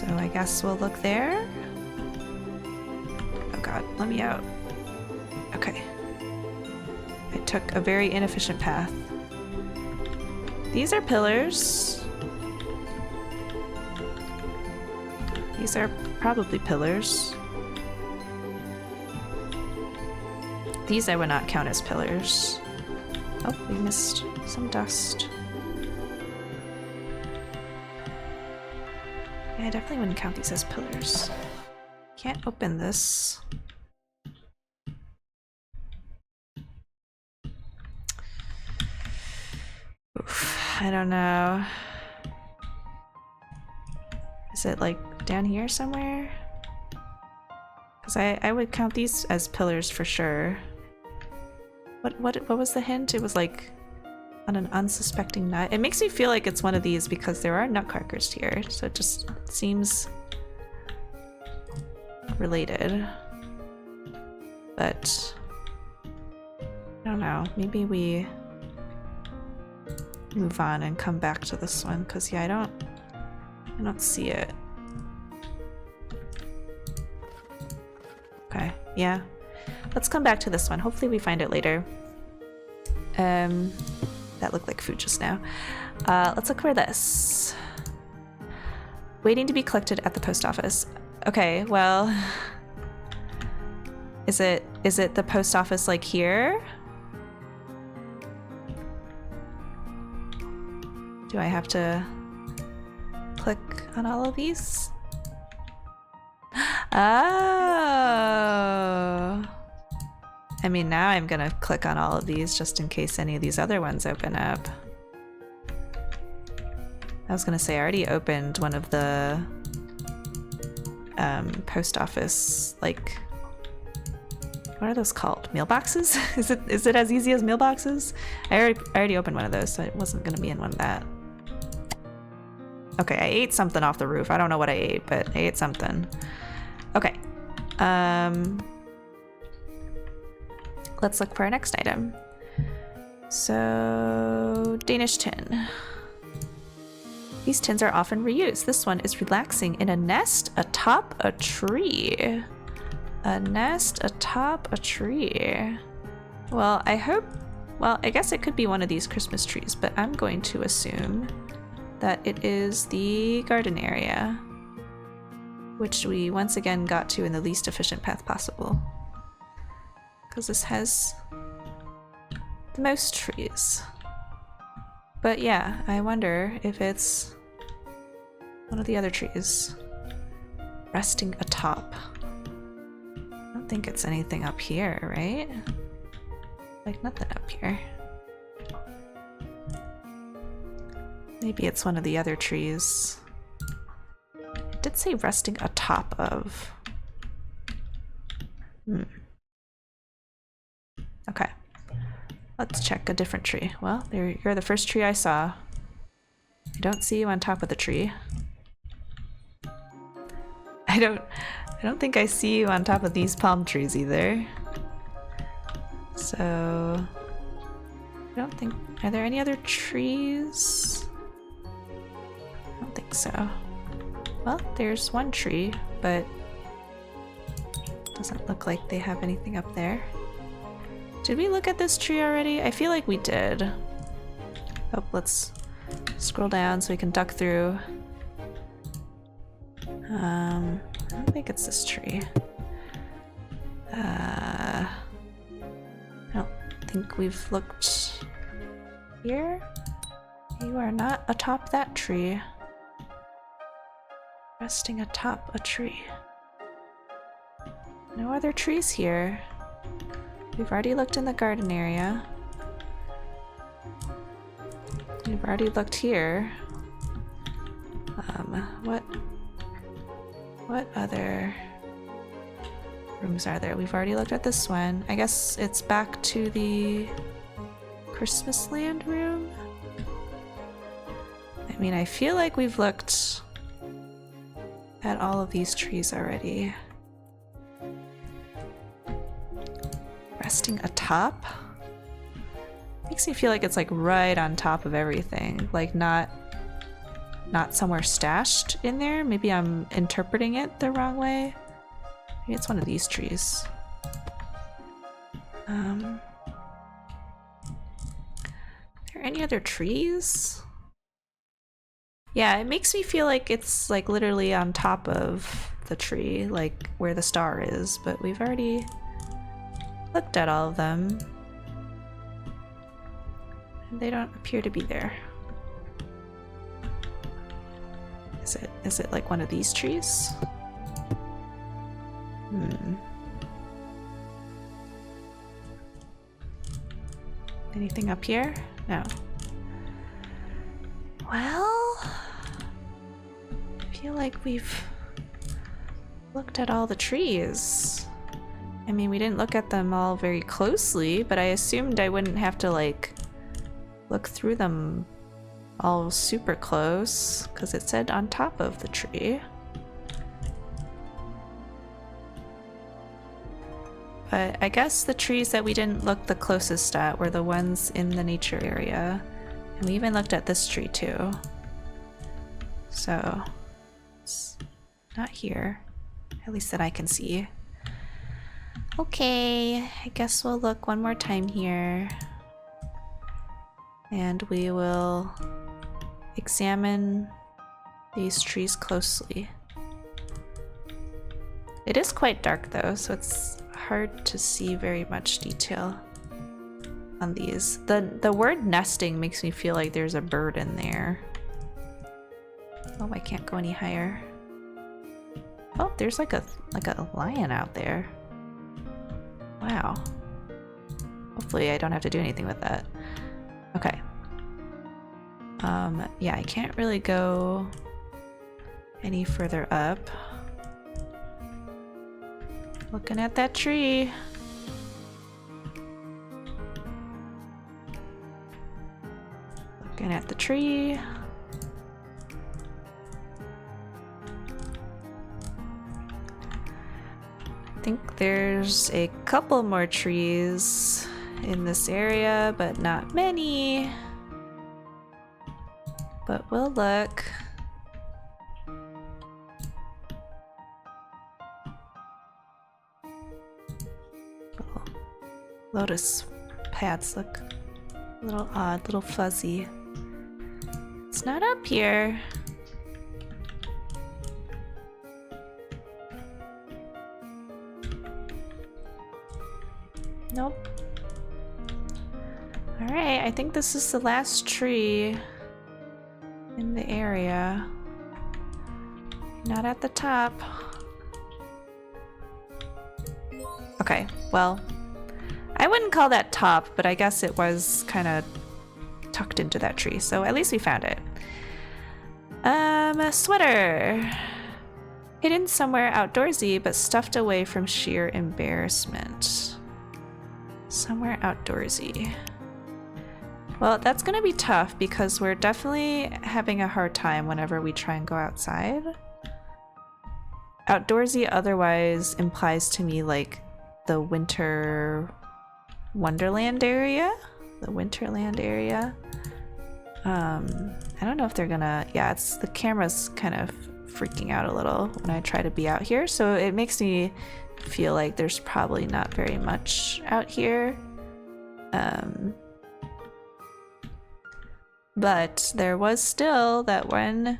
S1: I guess we'll look there. Oh god, let me out. Okay. I took a very inefficient path. These are pillars. These are probably pillars. These I would not count as pillars. Oh, we missed some dust. Yeah, I definitely wouldn't count these as pillars. Can't open this. Oof, I don't know. Is it like down here somewhere? Because I would count these as pillars for sure. What was the hint? It was like on an unsuspecting nut. It makes me feel like it's one of these because there are nutcrackers here, so it just seems related. But I don't know. Maybe we move on and come back to this one because yeah, I don't see it. Okay, yeah. Let's come back to this one. Hopefully we find it later. That looked like food just now. Let's look for this. Waiting to be collected at the post office. Okay, well, is it the post office like here? Do I have to click on all of these? Oh. I mean, now I'm gonna click on all of these just in case any of these other ones open up. I was gonna say, I already opened one of the post office, like, what are those called? Mailboxes? Is it as easy as mailboxes? I already opened one of those, so it wasn't gonna be in one of that. Okay, I ate something off the roof. I don't know what I ate, but I ate something. Okay. Let's look for our next item. So, Danish tin. These tins are often reused. This one is relaxing in a nest atop a tree. A nest atop a tree. Well, I guess it could be one of these Christmas trees, but I'm going to assume that it is the garden area, which we once again got to in the least efficient path possible. Because this has the most trees. But yeah, I wonder if it's one of the other trees. Resting atop. I don't think it's anything up here, right? Like nothing up here. Maybe it's one of the other trees. It did say resting atop of. Okay. Let's check a different tree. Well, you're the first tree I saw. I don't see you on top of the tree. I don't think I see you on top of these palm trees either. So I don't think, are there any other trees? I don't think so. Well, there's one tree, but doesn't look like they have anything up there. Did we look at this tree already? I feel like we did. Oh, let's scroll down so we can duck through. I don't think it's this tree. I don't think we've looked here. You are not atop that tree. Resting atop a tree. No other trees here. We've already looked in the garden area. We've already looked here. What other rooms are there? We've already looked at this one. I guess it's back to the Christmas Land room. I mean, I feel like we've looked at all of these trees already. Resting atop? Makes me feel like it's like right on top of everything. Like not somewhere stashed in there. Maybe I'm interpreting it the wrong way. Maybe it's one of these trees. Are there any other trees? Yeah, it makes me feel like it's like literally on top of the tree, like where the star is, but we've already looked at all of them. And they don't appear to be there. Is it like one of these trees? Anything up here? No. Well, I feel like we've looked at all the trees. I mean, we didn't look at them all very closely, but I assumed I wouldn't have to like look through them all super close because it said on top of the tree. But I guess the trees that we didn't look the closest at were the ones in the nature area. And we even looked at this tree too. So it's not here, at least that I can see. Okay, I guess we'll look one more time here. And we will examine these trees closely. It is quite dark though, so it's hard to see very much detail on these. The word nesting makes me feel like there's a bird in there. Oh, I can't go any higher. Oh, there's like a lion out there. Wow. Hopefully I don't have to do anything with that. Okay. Yeah, I can't really go any further up. Looking at that tree. Looking at the tree. I think there's a couple more trees in this area, but not many. But we'll look. Lotus pads look a little odd, little fuzzy. It's not up here. Nope. Alright, I think this is the last tree in the area. Not at the top. Okay, well, I wouldn't call that top, but I guess it was kind of tucked into that tree, so at least we found it. A sweater. Hidden somewhere outdoorsy, but stuffed away from sheer embarrassment. Somewhere outdoorsy. Well, that's gonna be tough because we're definitely having a hard time whenever we try and go outside. Outdoorsy otherwise implies to me like the winter wonderland area? The winterland area? I don't know if they're gonna... Yeah, it's the camera's kind of freaking out a little when I try to be out here, so it makes me feel like there's probably not very much out here. But there was still that one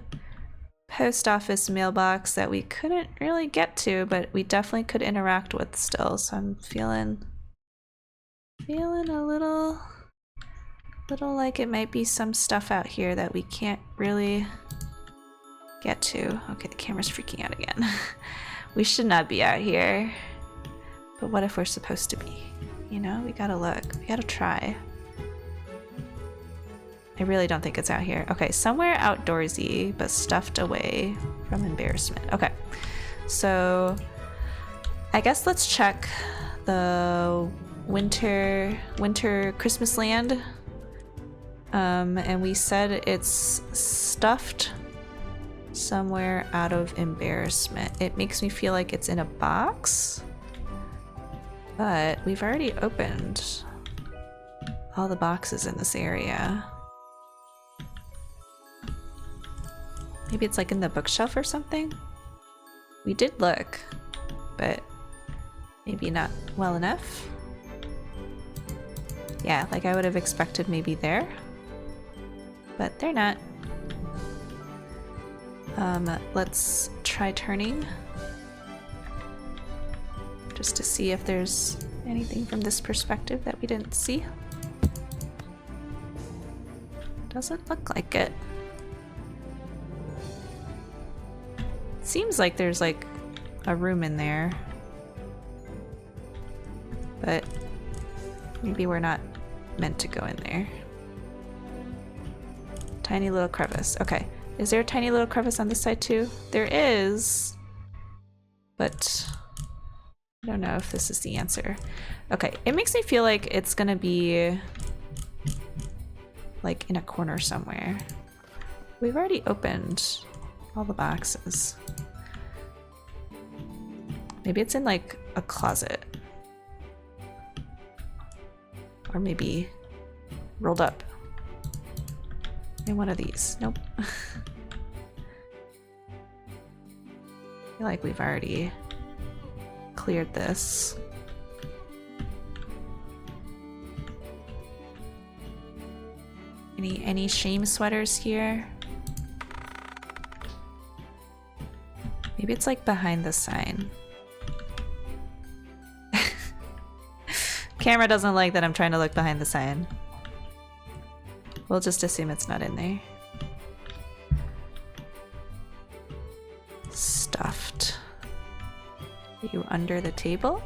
S1: post office mailbox that we couldn't really get to, but we definitely could interact with still, so I'm feeling a little like it might be some stuff out here that we can't really get to. Okay, the camera's freaking out again. We should not be out here. But what if we're supposed to be? You know, we gotta look. We gotta try. I really don't think it's out here. Okay, somewhere outdoorsy, but stuffed away from embarrassment. Okay, so I guess let's check the winter Christmas land. And we said it's stuffed somewhere out of embarrassment. It makes me feel like it's in a box. But we've already opened all the boxes in this area. Maybe it's like in the bookshelf or something? We did look, but maybe not well enough. Yeah, like I would have expected maybe there, but they're not. Let's try turning just to see if there's anything from this perspective that we didn't see. Doesn't look like it. Seems like there's like a room in there, but maybe we're not meant to go in there. Tiny little crevice. Okay. Is there a tiny little crevice on this side too? There is, but I don't know if this is the answer. Okay. It makes me feel like it's gonna be like in a corner somewhere. We've already opened all the boxes. Maybe it's in like a closet. Or maybe rolled up in one of these. Nope. I feel like we've already cleared this. Any shame sweaters here? Maybe it's like behind the sign. Camera doesn't like that I'm trying to look behind the sign. We'll just assume it's not in there. Stuffed. Are you under the table?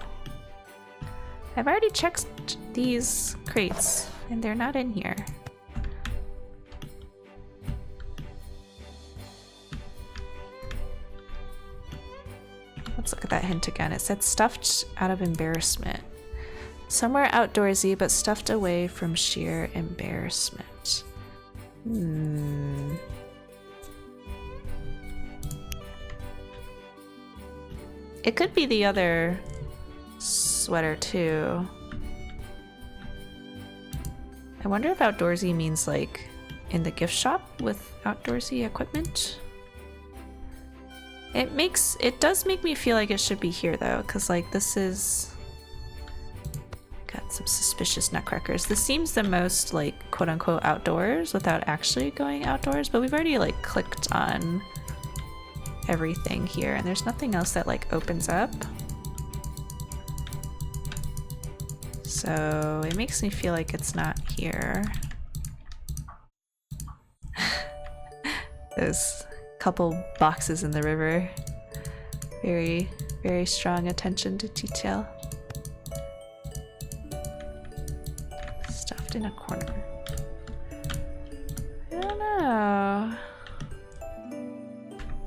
S1: I've already checked these crates and they're not in here. Let's look at that hint again. It said stuffed out of embarrassment. Somewhere outdoorsy, but stuffed away from sheer embarrassment. It could be the other sweater too. I wonder if outdoorsy means like in the gift shop with outdoorsy equipment. It does make me feel like it should be here though, because like this is got some suspicious nutcrackers. This seems the most like quote unquote outdoors without actually going outdoors, but we've already like clicked on everything here and there's nothing else that like opens up. So it makes me feel like it's not here. Those couple boxes in the river. Very, very strong attention to detail. Stuffed in a corner. I don't know.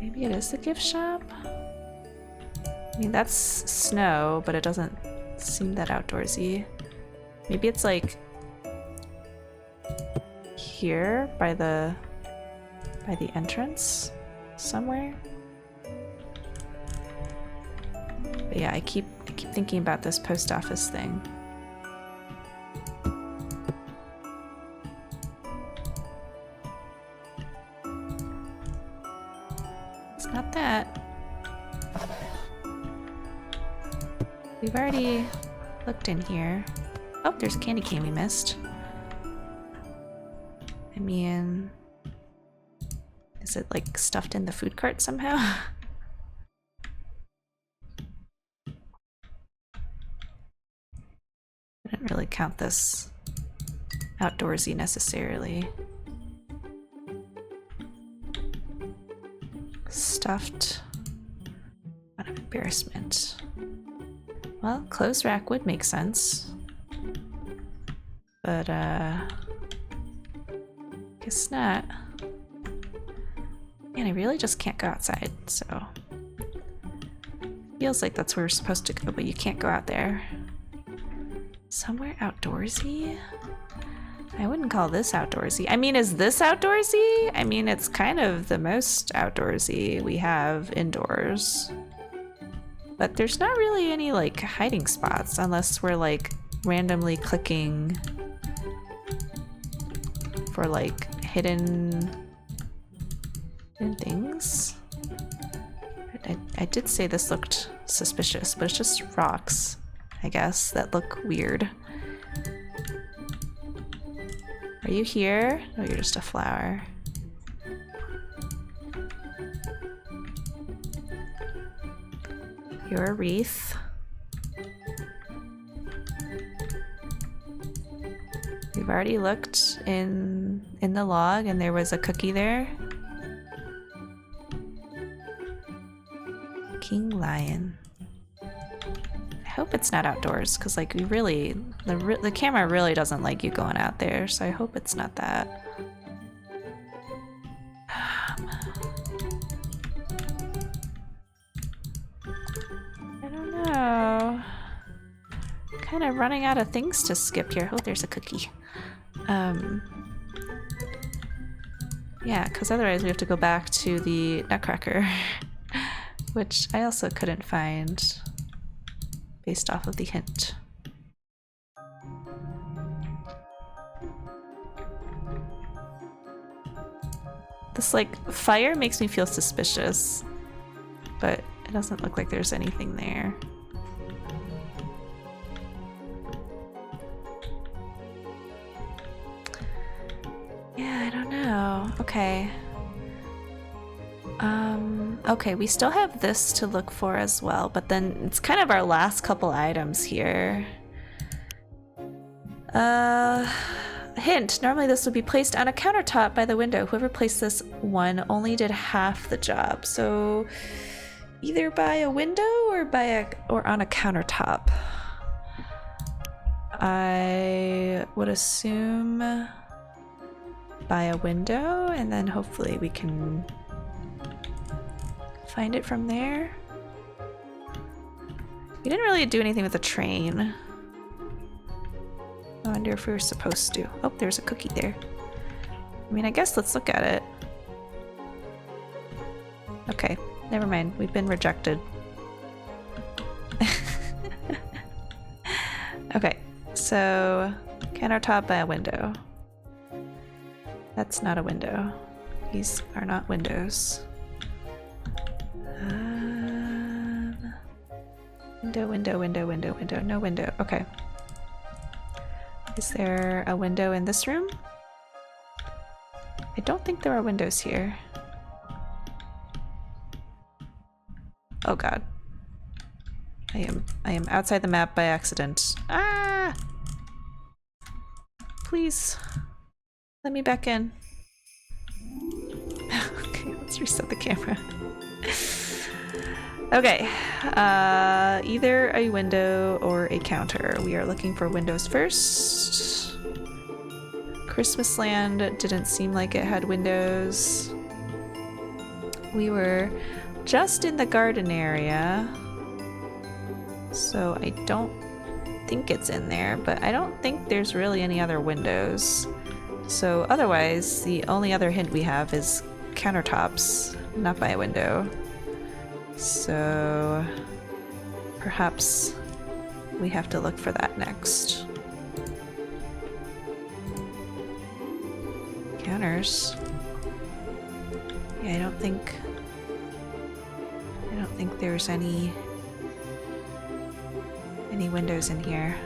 S1: Maybe it is the gift shop? I mean, that's snow, but it doesn't seem that outdoorsy. Maybe it's like here by the entrance somewhere. But yeah, I keep thinking about this post office thing. It's not that. We've already looked in here. Oh, there's a candy cane we missed. I mean, is it like stuffed in the food cart somehow? I didn't really count this outdoorsy necessarily. Stuffed out of embarrassment. Well, clothes rack would make sense. But guess not. Man, I really just can't go outside, so feels like that's where we're supposed to go, but you can't go out there. Somewhere outdoorsy? I wouldn't call this outdoorsy. I mean, is this outdoorsy? I mean, it's kind of the most outdoorsy we have indoors. But there's not really any like hiding spots unless we're like randomly clicking for like hidden things. I did say this looked suspicious, but it's just rocks, I guess, that look weird. Are you here? No, you're just a flower. You're a wreath. We've already looked in the log and there was a cookie there. King Lion. I hope it's not outdoors because like we really, the camera really doesn't like you going out there, so I hope it's not that. I don't know. Kind of running out of things to skip here. Oh, there's a cookie. Yeah, because otherwise we have to go back to the Nutcracker, which I also couldn't find based off of the hint. This like fire makes me feel suspicious, but it doesn't look like there's anything there. Yeah, I don't know. Okay. Okay, we still have this to look for as well, but then it's kind of our last couple items here. Hint, normally this would be placed on a countertop by the window. Whoever placed this one only did half the job. So either by a window or on a countertop. I would assume by a window, and then hopefully we can find it from there. We didn't really do anything with the train. I wonder if we were supposed to. Oh, there's a cookie there. I mean, I guess let's look at it. Okay, never mind. We've been rejected. Okay, so countertop by a window. That's not a window. These are not windows. Window. No window. Okay. Is there a window in this room? I don't think there are windows here. Oh god. I am outside the map by accident. Ah! Please. Let me back in. Okay, let's reset the camera. Okay, either a window or a counter. We are looking for windows first. Christmas Land didn't seem like it had windows. We were just in the garden area, so I don't think it's in there, but I don't think there's really any other windows. So otherwise, the only other hint we have is countertops, not by a window. So perhaps we have to look for that next. Counters. Yeah, I don't think there's any windows in here.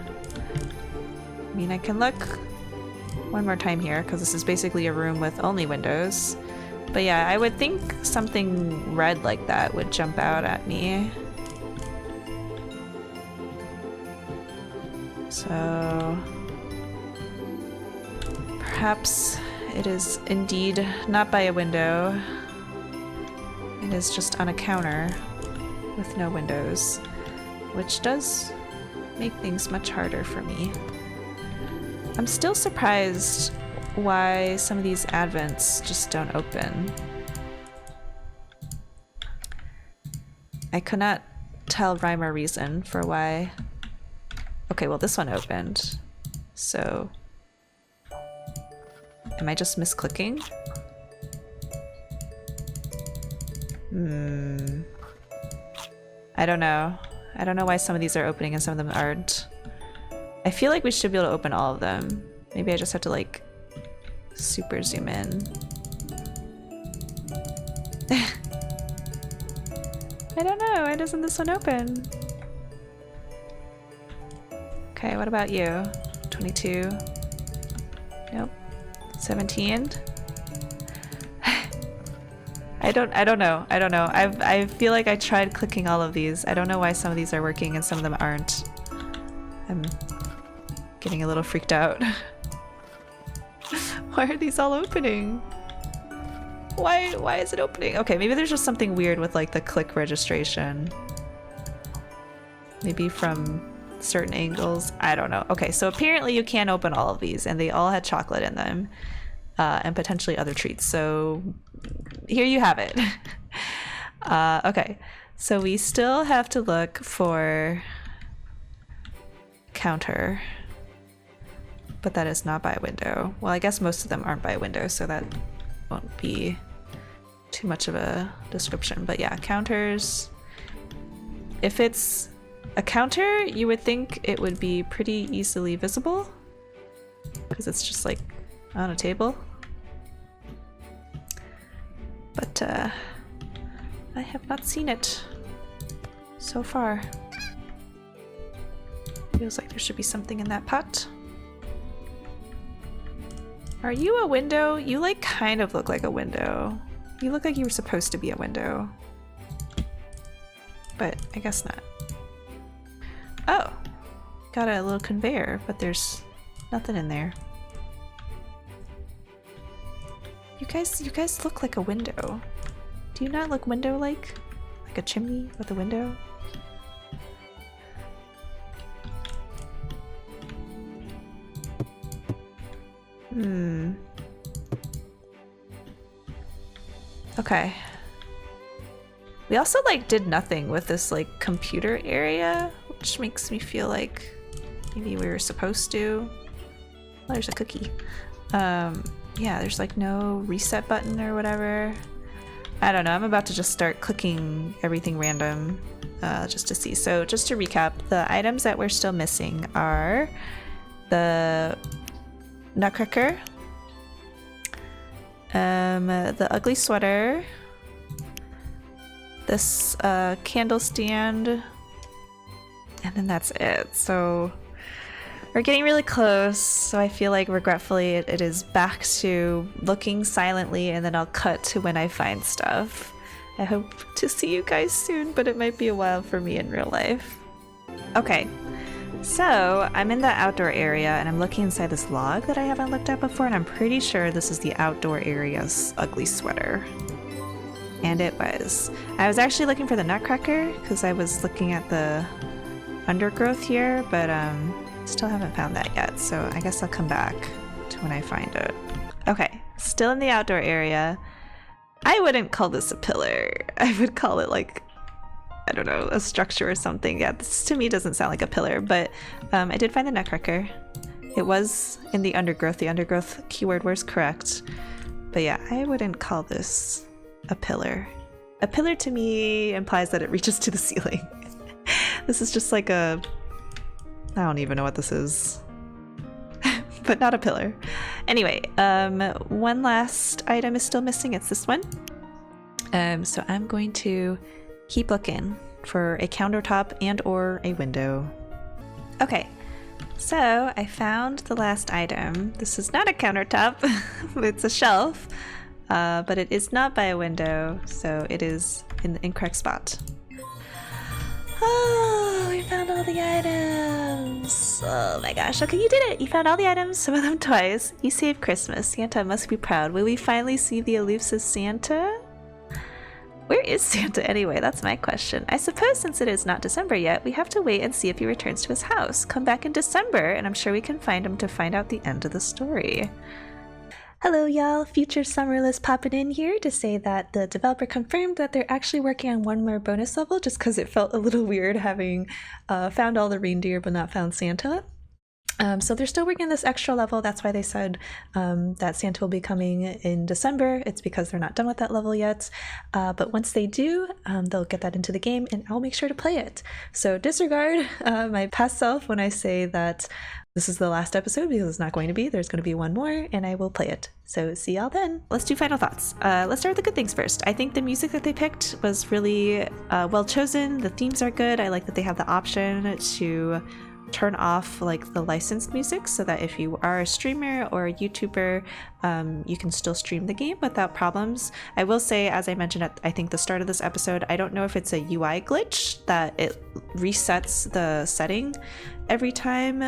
S1: I mean, I can look one more time here because this is basically a room with only windows. But yeah, I would think something red like that would jump out at me. So perhaps it is indeed not by a window. It is just on a counter with no windows, which does make things much harder for me. I'm still surprised why some of these advents just don't open. I could not tell rhyme or reason for why. Okay, well this one opened, so am I just misclicking? I don't know. I don't know why some of these are opening and some of them aren't. I feel like we should be able to open all of them. Maybe I just have to like super zoom in. I don't know, why doesn't this one open? Okay, what about you? 22. Nope. 17. I don't know. I feel like I tried clicking all of these. I don't know why some of these are working and some of them aren't. I'm getting a little freaked out. Why are these all opening? Why is it opening? Okay, maybe there's just something weird with like the click registration. Maybe from certain angles. I don't know. Okay, so apparently you can open all of these and they all had chocolate in them. And potentially other treats. So here you have it. Okay, so we still have to look for counter, but that is not by a window. Well, I guess most of them aren't by a window, so that won't be too much of a description. But yeah, counters. If it's a counter, you would think it would be pretty easily visible because it's just like on a table. But I have not seen it so far. Feels like there should be something in that pot. Are you a window? You like kind of look like a window. You look like you were supposed to be a window. But I guess not. Oh! Got a little conveyor, but there's nothing in there. You guys look like a window. Do you not look window-like? Like a chimney with a window? Okay. We also like did nothing with this like computer area, which makes me feel like maybe we were supposed to. Oh, there's a cookie. Yeah, there's like no reset button or whatever. I don't know, I'm about to just start clicking everything random just to see. So just to recap, the items that we're still missing are the nutcracker, the ugly sweater, this candle stand, and then that's it. So we're getting really close, so I feel like regretfully it is back to looking silently and then I'll cut to when I find stuff. I hope to see you guys soon, but it might be a while for me in real life. Okay, so I'm in the outdoor area and I'm looking inside this log that I haven't looked at before, and I'm pretty sure this is the outdoor area's ugly sweater. And it was. I was actually looking for the nutcracker because I was looking at the undergrowth here, but still haven't found that yet, so I guess I'll come back to when I find it. Okay, still in the outdoor area. I wouldn't call this a pillar. I would call it like, I don't know, a structure or something. Yeah, this to me doesn't sound like a pillar, but I did find the nutcracker. It was in the undergrowth. The undergrowth keyword was correct. But yeah, I wouldn't call this a pillar. A pillar to me implies that it reaches to the ceiling. This is just like a... I don't even know what this is. But not a pillar. Anyway, one last item is still missing. It's this one. So I'm going to keep looking for a countertop and or a window. Okay, so I found the last item. This is not a countertop. It's a shelf, but it is not by a window, so it is in the incorrect spot. Oh, we found all the items. Oh my gosh. Okay, you did it. You found all the items, some of them twice. You saved Christmas. Santa must be proud. Will we finally see the elusive Santa? Where is Santa anyway? That's my question. I suppose since it is not December yet, we have to wait and see if he returns to his house. Come back in December, and I'm sure we can find him to find out the end of the story. Hello y'all, future SAmaryllis popping in here to say that the developer confirmed that they're actually working on one more bonus level just because it felt a little weird having found all the reindeer but not found Santa. So they're still working on this extra level. That's why they said that Santa will be coming in December. It's because they're not done with that level yet. But once they do, they'll get that into the game and I'll make sure to play it. So disregard my past self when I say that this is the last episode, because it's not going to be. There's going to be one more and I will play it. So see y'all then. Let's do final thoughts. Let's start with the good things first. I think the music that they picked was really well chosen. The themes are good. I like that they have the option to turn off like the licensed music so that if you are a streamer or a YouTuber, you can still stream the game without problems. I will say, as I mentioned at I think the start of this episode, I don't know if it's a UI glitch that it resets the setting every time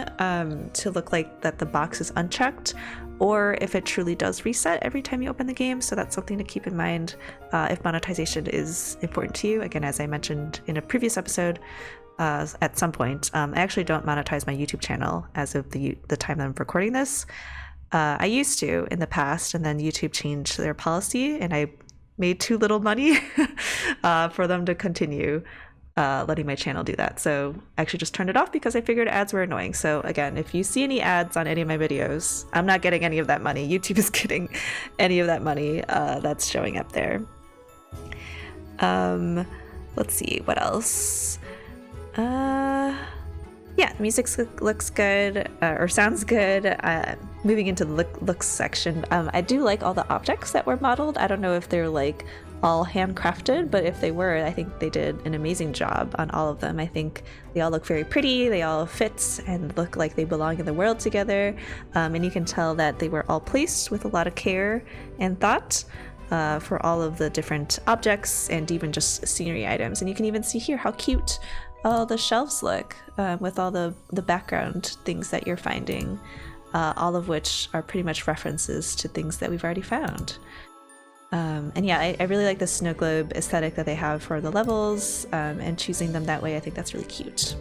S1: to look like that the box is unchecked, or if it truly does reset every time you open the game. So that's something to keep in mind if monetization is important to you. Again, as I mentioned in a previous episode, at some point, I actually don't monetize my YouTube channel as of the time that I'm recording this. I used to in the past, and then YouTube changed their policy and I made too little money for them to continue letting my channel do that. So I actually just turned it off because I figured ads were annoying. So again, if you see any ads on any of my videos, I'm not getting any of that money. YouTube is getting any of that money that's showing up there. Let's see, what else? Yeah, music looks good, or sounds good. Moving into the looks section, I do like all the objects that were modeled. I don't know if they're like all handcrafted, but if they were, I think they did an amazing job on all of them. I think they all look very pretty, they all fit and look like they belong in the world together, and you can tell that they were all placed with a lot of care and thought for all of the different objects and even just scenery items. And you can even see here how cute all the shelves look with all the background things that you're finding, all of which are pretty much references to things that we've already found. And yeah, I really like the snow globe aesthetic that they have for the levels, and choosing them that way, I think that's really cute.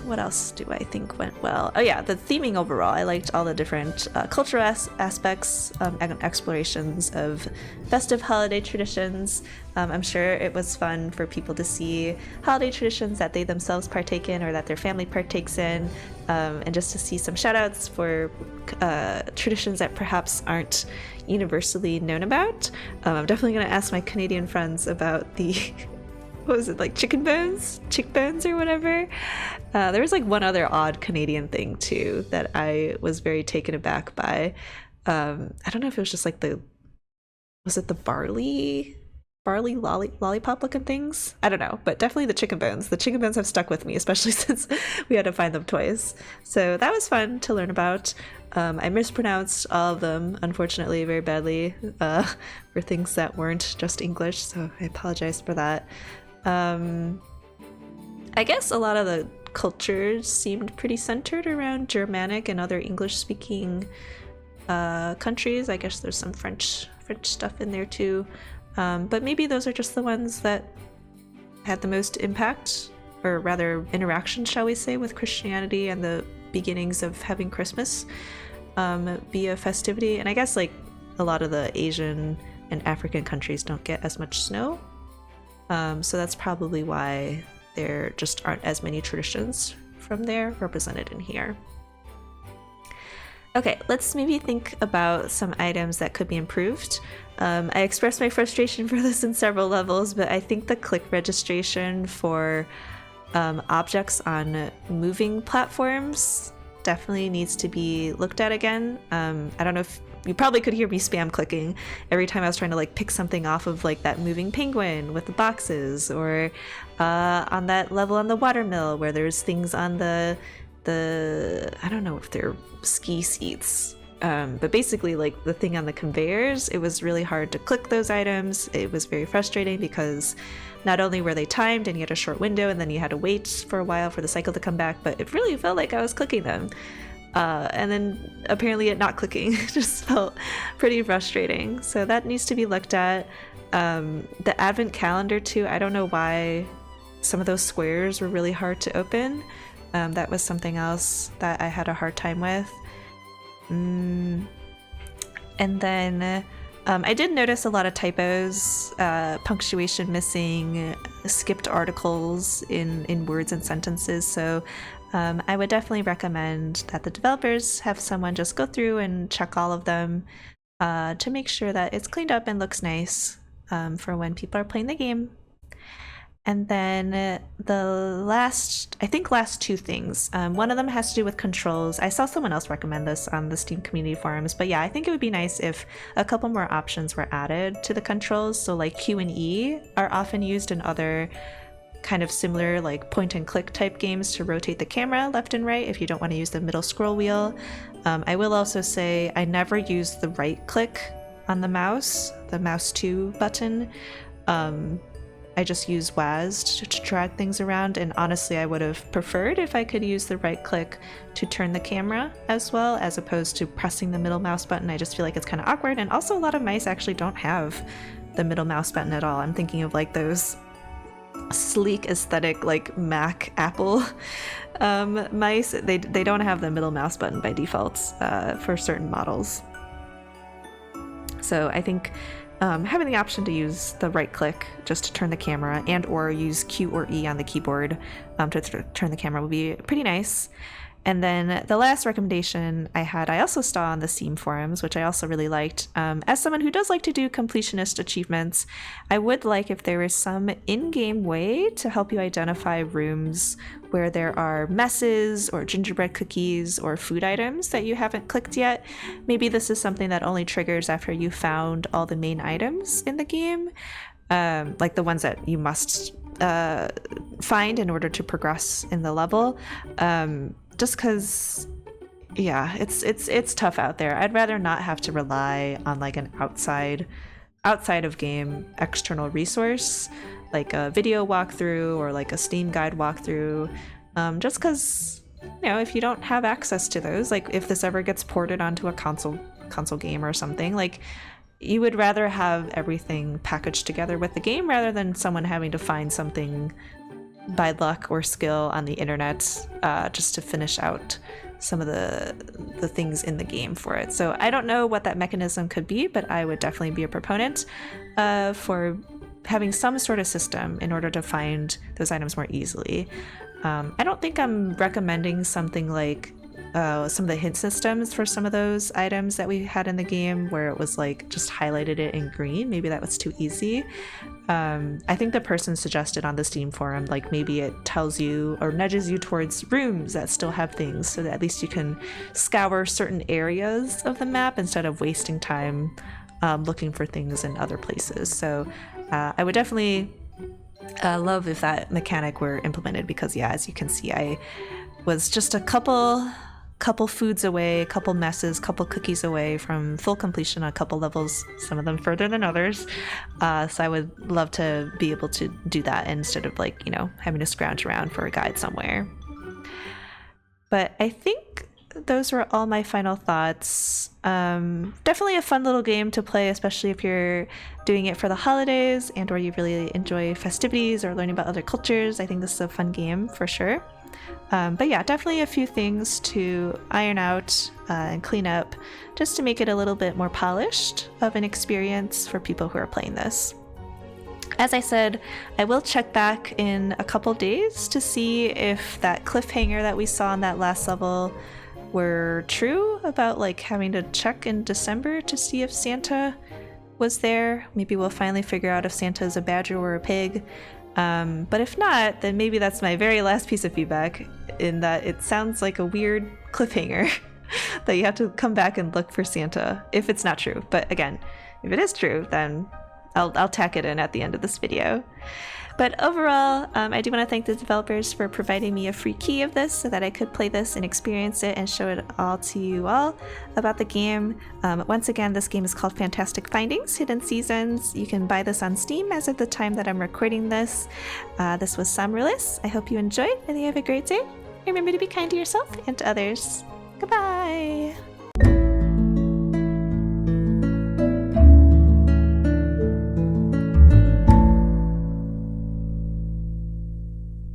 S1: What else do I think went well? Oh yeah, the theming overall. I liked all the different cultural aspects, and explorations of festive holiday traditions. I'm sure it was fun for people to see holiday traditions that they themselves partake in or that their family partakes in, and just to see some shout outs for traditions that perhaps aren't universally known about. I'm definitely going to ask my Canadian friends about the what was it, like chick bones or whatever. There was like one other odd Canadian thing too that I was very taken aback by. I don't know if it was just like was it the barley lollipop looking things? I don't know, but definitely the chicken bones. The chicken bones have stuck with me, especially since we had to find them twice. So that was fun to learn about. I mispronounced all of them, unfortunately, very badly, for things that weren't just English, so I apologize for that. I guess a lot of the cultures seemed pretty centered around Germanic and other English-speaking countries. I guess there's some French stuff in there too, but maybe those are just the ones that had the most impact, or rather interaction, shall we say, with Christianity and the beginnings of having Christmas be a festivity. And I guess like a lot of the Asian and African countries don't get as much snow. So that's probably why there just aren't as many traditions from there represented in here. Okay, let's maybe think about some items that could be improved. I expressed my frustration for this in several levels, but I think the click registration for objects on moving platforms definitely needs to be looked at again. I don't know if you probably could hear me spam clicking every time I was trying to like pick something off of like that moving penguin with the boxes, or on that level on the watermill where there's things on the I don't know if they're ski seats, but basically like the thing on the conveyors. It was really hard to click those items. It was very frustrating because not only were they timed and you had a short window and then you had to wait for a while for the cycle to come back, but it really felt like I was clicking them. And then apparently it not clicking just felt pretty frustrating. So that needs to be looked at. The advent calendar too, I don't know why some of those squares were really hard to open. That was something else that I had a hard time with. And then I did notice a lot of typos, punctuation missing, skipped articles in words and sentences. So I would definitely recommend that the developers have someone just go through and check all of them to make sure that it's cleaned up and looks nice for when people are playing the game. And then the last two things. One of them has to do with controls. I saw someone else recommend this on the Steam community forums, but yeah, I think it would be nice if a couple more options were added to the controls. So like Q and E are often used in other kind of similar like point and click type games to rotate the camera left and right if you don't want to use the middle scroll wheel. I will also say I never use the right click on the mouse 2 button. I just use WASD to drag things around, and honestly I would have preferred if I could use the right click to turn the camera as well, as opposed to pressing the middle mouse button. I just feel like it's kind of awkward, and also a lot of mice actually don't have the middle mouse button at all. I'm thinking of like those sleek aesthetic like Mac Apple mice. They don't have the middle mouse button by default for certain models. So I think having the option to use the right click just to turn the camera and or use Q or E on the keyboard to turn the camera would be pretty nice. And then the last recommendation I also saw on the Steam forums, which I also really liked. As someone who does like to do completionist achievements, I would like if there was some in-game way to help you identify rooms where there are messes or gingerbread cookies or food items that you haven't clicked yet. Maybe this is something that only triggers after you found all the main items in the game, like the ones that you must find in order to progress in the level. Just because, yeah, it's tough out there. I'd rather not have to rely on like an outside of game external resource, like a video walkthrough or like a Steam guide walkthrough, just because, you know, if you don't have access to those, like if this ever gets ported onto a console game or something, like you would rather have everything packaged together with the game rather than someone having to find something by luck or skill on the internet just to finish out some of the things in the game for it. So I don't know what that mechanism could be, but I would definitely be a proponent for having some sort of system in order to find those items more easily. I don't think I'm recommending something like some of the hint systems for some of those items that we had in the game where it was like just highlighted it in green. Maybe that was too easy. I think the person suggested on the Steam forum, like maybe it tells you or nudges you towards rooms that still have things so that at least you can scour certain areas of the map instead of wasting time looking for things in other places. So I would definitely love if that mechanic were implemented, because yeah, as you can see, I was just a couple foods away, a couple messes, couple cookies away from full completion on a couple levels, some of them further than others. So I would love to be able to do that instead of like, you know, having to scrounge around for a guide somewhere. But I think those were all my final thoughts. Definitely a fun little game to play, especially if you're doing it for the holidays and or you really enjoy festivities or learning about other cultures. I think this is a fun game for sure. But yeah, definitely a few things to iron out and clean up just to make it a little bit more polished of an experience for people who are playing this. As I said, I will check back in a couple days to see if that cliffhanger that we saw in that last level were true about like having to check in December to see if Santa was there. Maybe we'll finally figure out if Santa is a badger or a pig. But if not, then maybe that's my very last piece of feedback, in that it sounds like a weird cliffhanger that you have to come back and look for Santa if it's not true. But again, if it is true, then I'll tack it in at the end of this video. But overall, I do want to thank the developers for providing me a free key of this so that I could play this and experience it and show it all to you all about the game. Once again, this game is called Fantastic Findings: Hidden Seasons. You can buy this on Steam as of the time that I'm recording this. This was SAmaryllis. I hope you enjoyed and you have a great day. Remember to be kind to yourself and to others. Goodbye!